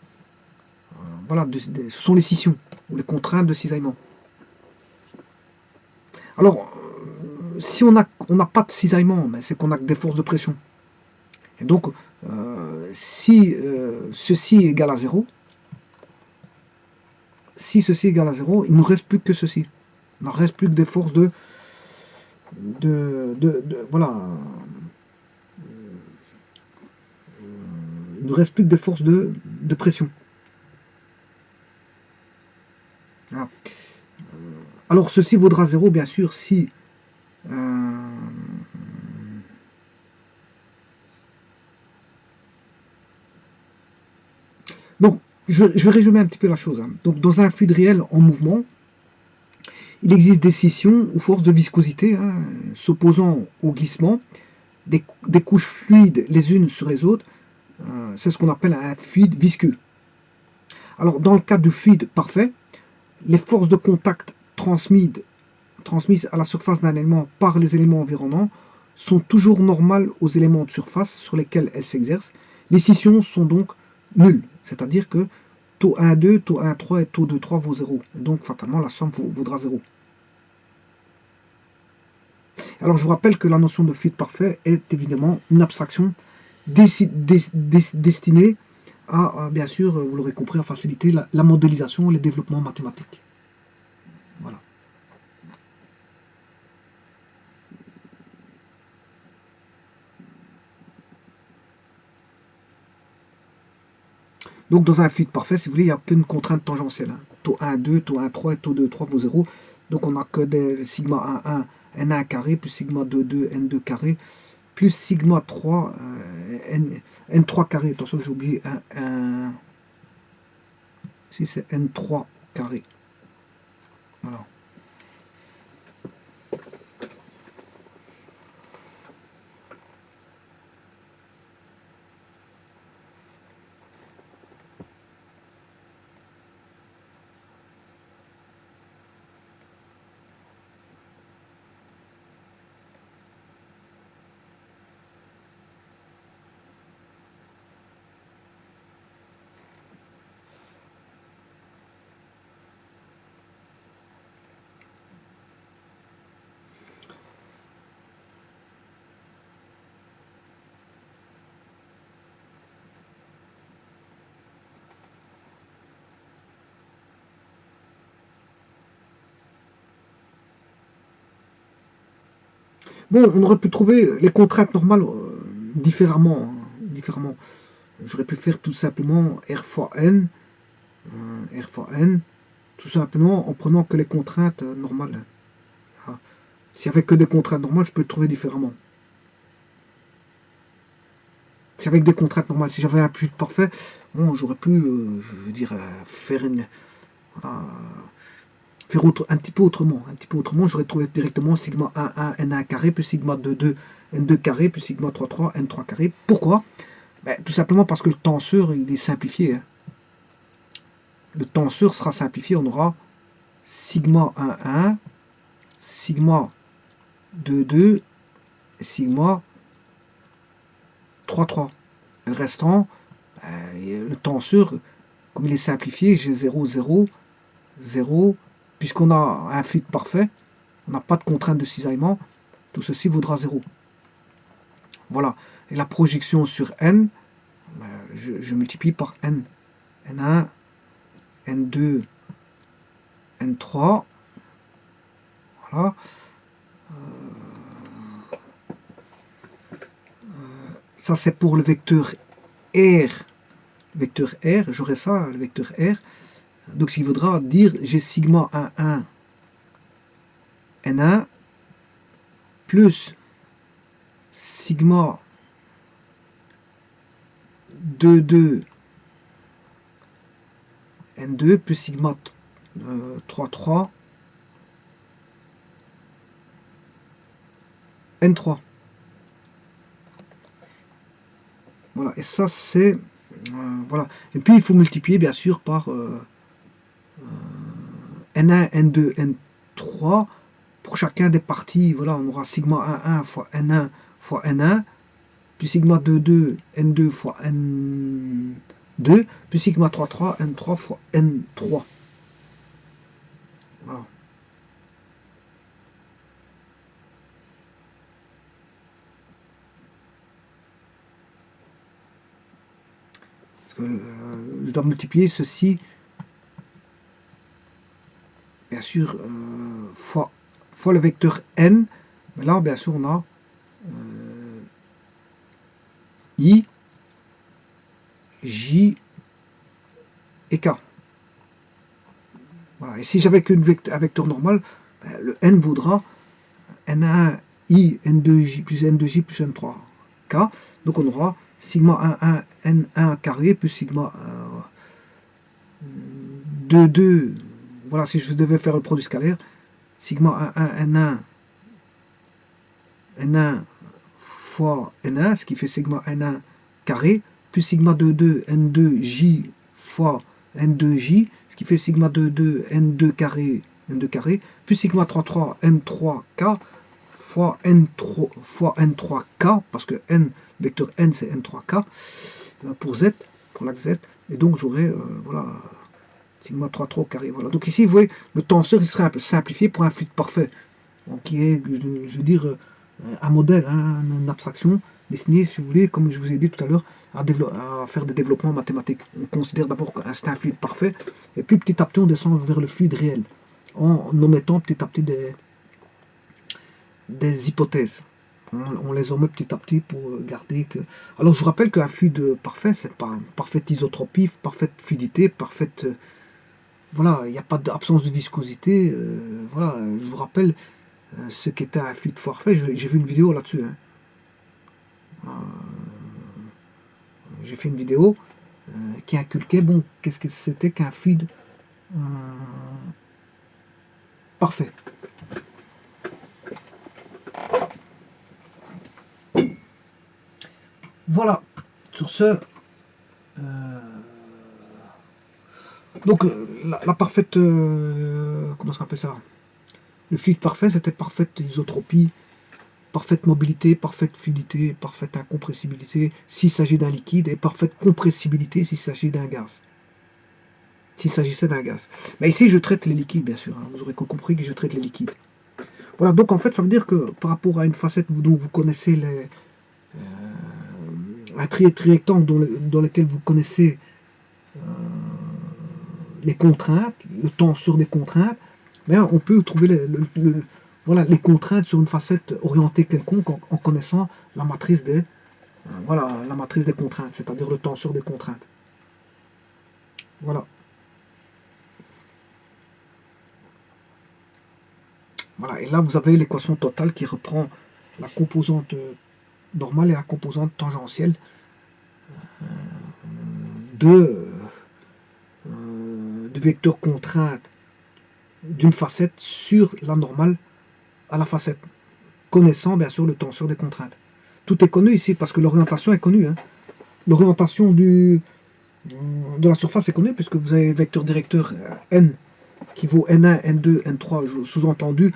voilà, ce sont les scissions, ou les contraintes de cisaillement. Alors, si on n'a pas de cisaillement, c'est qu'on a des forces de pression. Et donc, si ceci est égal à 0, si ceci égale à 0, il ne nous reste plus que ceci. Il ne reste plus que des forces voilà. Il ne reste plus que des forces de pression. Voilà. Alors ceci vaudra 0, bien sûr, si donc je vais résumer un petit peu la chose. Hein. Donc dans un fluide réel en mouvement, il existe des scissions ou forces de viscosité hein, s'opposant au glissement, des couches fluides les unes sur les autres. C'est ce qu'on appelle un fluide visqueux. Alors dans le cas du fluide parfait, les forces de contact transmises à la surface d'un élément par les éléments environnants sont toujours normales aux éléments de surface sur lesquels elles s'exercent. Les scissions sont donc nulles, c'est-à-dire que taux 1,2, taux 1,3 et taux 2,3 vaut 0. Donc fatalement la somme vaudra 0. Alors je vous rappelle que la notion de fluide parfait est évidemment une abstraction destinée à, bien sûr, vous l'aurez compris, à faciliter la modélisation et les développements mathématiques. Voilà. Donc dans un fluide parfait, si vous voulez, il n'y a qu'une contrainte tangentielle. Hein. Taux 1, 2, taux 1, 3 et taux 2, 3 vaut 0. Donc on n'a que des sigma 1, 1, N1 carré, plus sigma 2, 2, N2 carré, plus sigma 3, N3 carré. Attention, j'ai oublié un... Si c'est N3 carré. Voilà. Bon, on aurait pu trouver les contraintes normales différemment. Différemment. J'aurais pu faire tout simplement R fois N, tout simplement en prenant que les contraintes normales. Ah. S'il n'y avait que des contraintes normales, je peux le trouver différemment. Si avec des contraintes normales, si j'avais un fluide parfait, bon, j'aurais pu, je veux dire, faire un petit peu autrement. Un petit peu autrement, j'aurais trouvé directement sigma 1, 1, N1 carré, plus sigma 2, 2, N2 carré, plus sigma 3, 3, N3 carré. Pourquoi? Ben, tout simplement parce que le tenseur, il est simplifié. Hein. Le tenseur sera simplifié, on aura sigma 1, 1, sigma 2, 2, et sigma 3, 3. Et le restant, le tenseur, comme il est simplifié, j'ai 0, 0, 0, puisqu'on a un fluide parfait, on n'a pas de contrainte de cisaillement, tout ceci vaudra 0. Voilà. Et la projection sur n, je multiplie par n. N1, N2, N3. Voilà. Ça, c'est pour le vecteur R. Vecteur R, j'aurai ça, le vecteur R. Donc, ce qui voudra dire, j'ai sigma 1, 1, N1, plus sigma 2, 2, N2, plus sigma 3, 3, N3. Voilà, et ça, c'est... voilà. Et puis, il faut multiplier, bien sûr, par N1, N2, N3. Pour chacun des parties, voilà, on aura sigma 1, 1 fois N1 fois N1, plus sigma 2, 2, N2 fois N2, plus sigma 3, 3, N3 fois N3. Voilà. Parce que, je dois multiplier ceci sûr fois le vecteur n, mais là bien sûr on a i, j et k. Voilà. Et si j'avais un vecteur normal, ben, le n vaudra n1 i, n2j plus n2j plus n3k. Donc on aura sigma 1 n1 carré plus sigma 2 voilà, si je devais faire le produit scalaire, sigma 1 n1 fois n1, ce qui fait sigma n1 carré, plus sigma 2 n2j fois n2j, ce qui fait sigma 2 n2 carré, plus sigma 3 n3k fois n3k, parce que n, vecteur n c'est n3k, pour z, pour l'axe z, et donc j'aurai, voilà, sigma 3 au carré. Voilà. Donc ici, vous voyez, le tenseur, il serait un peu simplifié pour un fluide parfait, donc, qui est, je veux dire, un modèle, hein, une abstraction destinée, si vous voulez, comme je vous ai dit tout à l'heure, à faire des développements mathématiques. On considère d'abord que c'est un fluide parfait, et puis petit à petit, on descend vers le fluide réel, en omettant petit à petit des hypothèses. On les omet petit à petit pour garder que... Alors je vous rappelle qu'un fluide parfait, c'est pas une parfaite isotropie, parfaite fluidité, parfaite... voilà, il n'y a pas d'absence de viscosité. Voilà, je vous rappelle ce qu'était un fluide parfait. J'ai vu une vidéo là-dessus. Hein. J'ai fait une vidéo qui inculquait, bon, qu'est-ce que c'était qu'un fluide parfait. Voilà, sur ce, donc la parfaite, comment ça s'appelle ça? Le fluide parfait, c'était parfaite isotropie, parfaite mobilité, parfaite fluidité, parfaite incompressibilité s'il s'agit d'un liquide, et parfaite compressibilité s'il s'agit d'un gaz. S'il s'agissait d'un gaz. Mais ici, je traite les liquides, bien sûr. Hein. Vous aurez compris que je traite les liquides. Voilà, donc en fait, ça veut dire que par rapport à une facette dont vous connaissez un trirectangle dans lequel vous connaissez les contraintes, le tenseur des contraintes, ben, on peut trouver voilà, les contraintes sur une facette orientée quelconque en connaissant la matrice des, voilà, la matrice des contraintes, c'est-à-dire le tenseur des contraintes. Voilà. Voilà, et là vous avez l'équation totale qui reprend la composante normale et la composante tangentielle du vecteur contrainte d'une facette sur la normale à la facette, connaissant bien sûr le tenseur des contraintes. Tout est connu ici parce que l'orientation est connue. Hein. L'orientation de la surface est connue puisque vous avez vecteur directeur n qui vaut n1, n2, n3, sous-entendu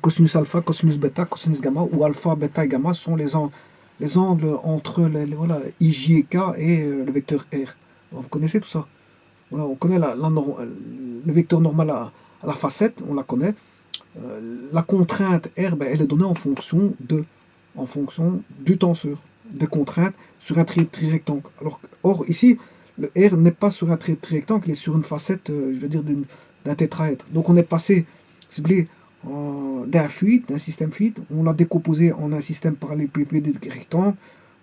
cosinus alpha, cosinus bêta, cosinus gamma, où alpha, bêta et gamma sont les angles entre voilà, ij et k et le vecteur r. Alors, vous connaissez tout ça. Voilà, on connaît le vecteur normal à la facette, on la connaît. La contrainte R, ben, elle est donnée en fonction du tenseur de contrainte sur un trirectangle. Or, ici, le R n'est pas sur un trirectangle, il est sur une facette, je veux dire, d'un tétraèdre. Donc on est passé, si vous voulez, d'un fluide, d'un système fluide, on l'a décomposé en un système parallélépipédique rectangle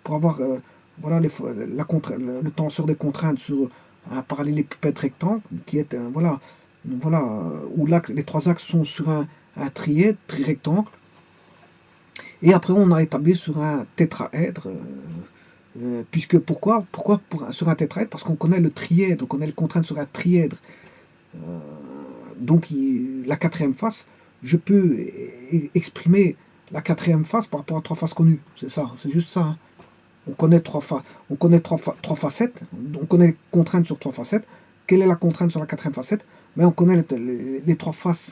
pour avoir voilà, le tenseur des contraintes sur un parallélépipède rectangle qui est voilà, où les trois axes sont sur un trièdre, trirectangle. Et après, on a établi sur un tétraèdre. Puisque pourquoi sur un tétraèdre? Parce qu'on connaît le trièdre, on connaît les contraintes sur un trièdre. Donc, la quatrième face, je peux exprimer la quatrième face par rapport à trois faces connues. C'est ça, c'est juste ça. Hein. On connaît trois facettes, on connaît les contraintes sur trois facettes. Quelle est la contrainte sur la quatrième facette? Mais on connaît les trois faces,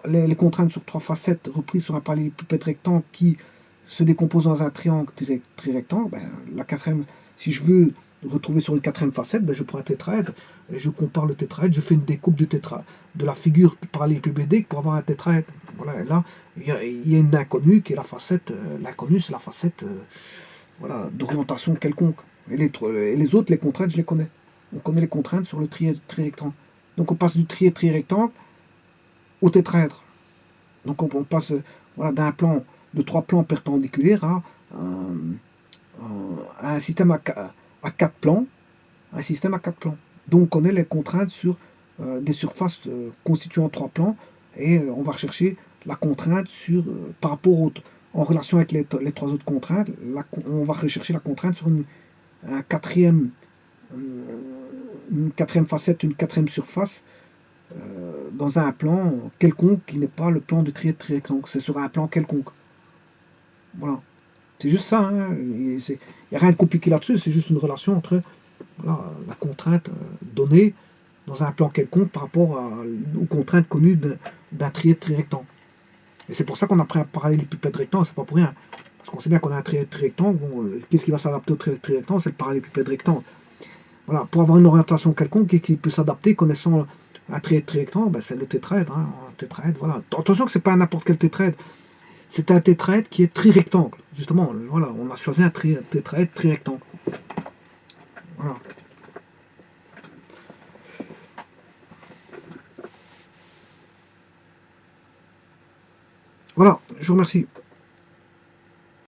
les contraintes sur trois facettes reprises sur un parallélépipède rectangle qui se décompose dans un triangle trirectangle. Ben, la quatrième, si je veux retrouver sur une quatrième facette, ben, je prends un tétraèdre, et je compare le tétraèdre, je fais une découpe de la figure parallélépipédique pour avoir un tétraèdre. Voilà, et là, il y a une inconnue qui est la facette, l'inconnue c'est la facette voilà, d'orientation quelconque. Et les autres, les contraintes, je les connais. On connaît les contraintes sur le trirectangle. Donc on passe du trirectangle au tétraèdre. Donc on passe voilà, d'un plan de 3 plans perpendiculaires à un système à 4 plans, un système à 4 plans. Donc on connaît les contraintes sur des surfaces constituant 3 plans et on va rechercher la contrainte sur, par rapport en relation avec les 3 autres contraintes, on va rechercher la contrainte sur un quatrième, une quatrième facette, une quatrième surface dans un plan quelconque qui n'est pas le plan du trirectangle. C'est sur un plan quelconque. Voilà. C'est juste ça. Hein. Il n'y a rien de compliqué là-dessus. C'est juste une relation entre voilà, la contrainte donnée dans un plan quelconque par rapport aux contraintes connues d'un trirectangle. Et c'est pour ça qu'on a pris un parallélépipède rectangle. C'est pas pour rien. Parce qu'on sait bien qu'on a un trirectangle. Bon, qu'est-ce qui va s'adapter au trirectangle? C'est le parallélépipède rectangle. Voilà. Pour avoir une orientation quelconque, qu'est-ce qui peut s'adapter connaissant un trirectangle? Ben, c'est le tétraèdre. Hein. Un tétraèdre, voilà. Attention que c'est pas n'importe quel tétraèdre. C'est un tétraèdre qui est trirectangle. Justement, voilà, on a choisi un tétraèdre trirectangle. Voilà. Voilà, je vous remercie.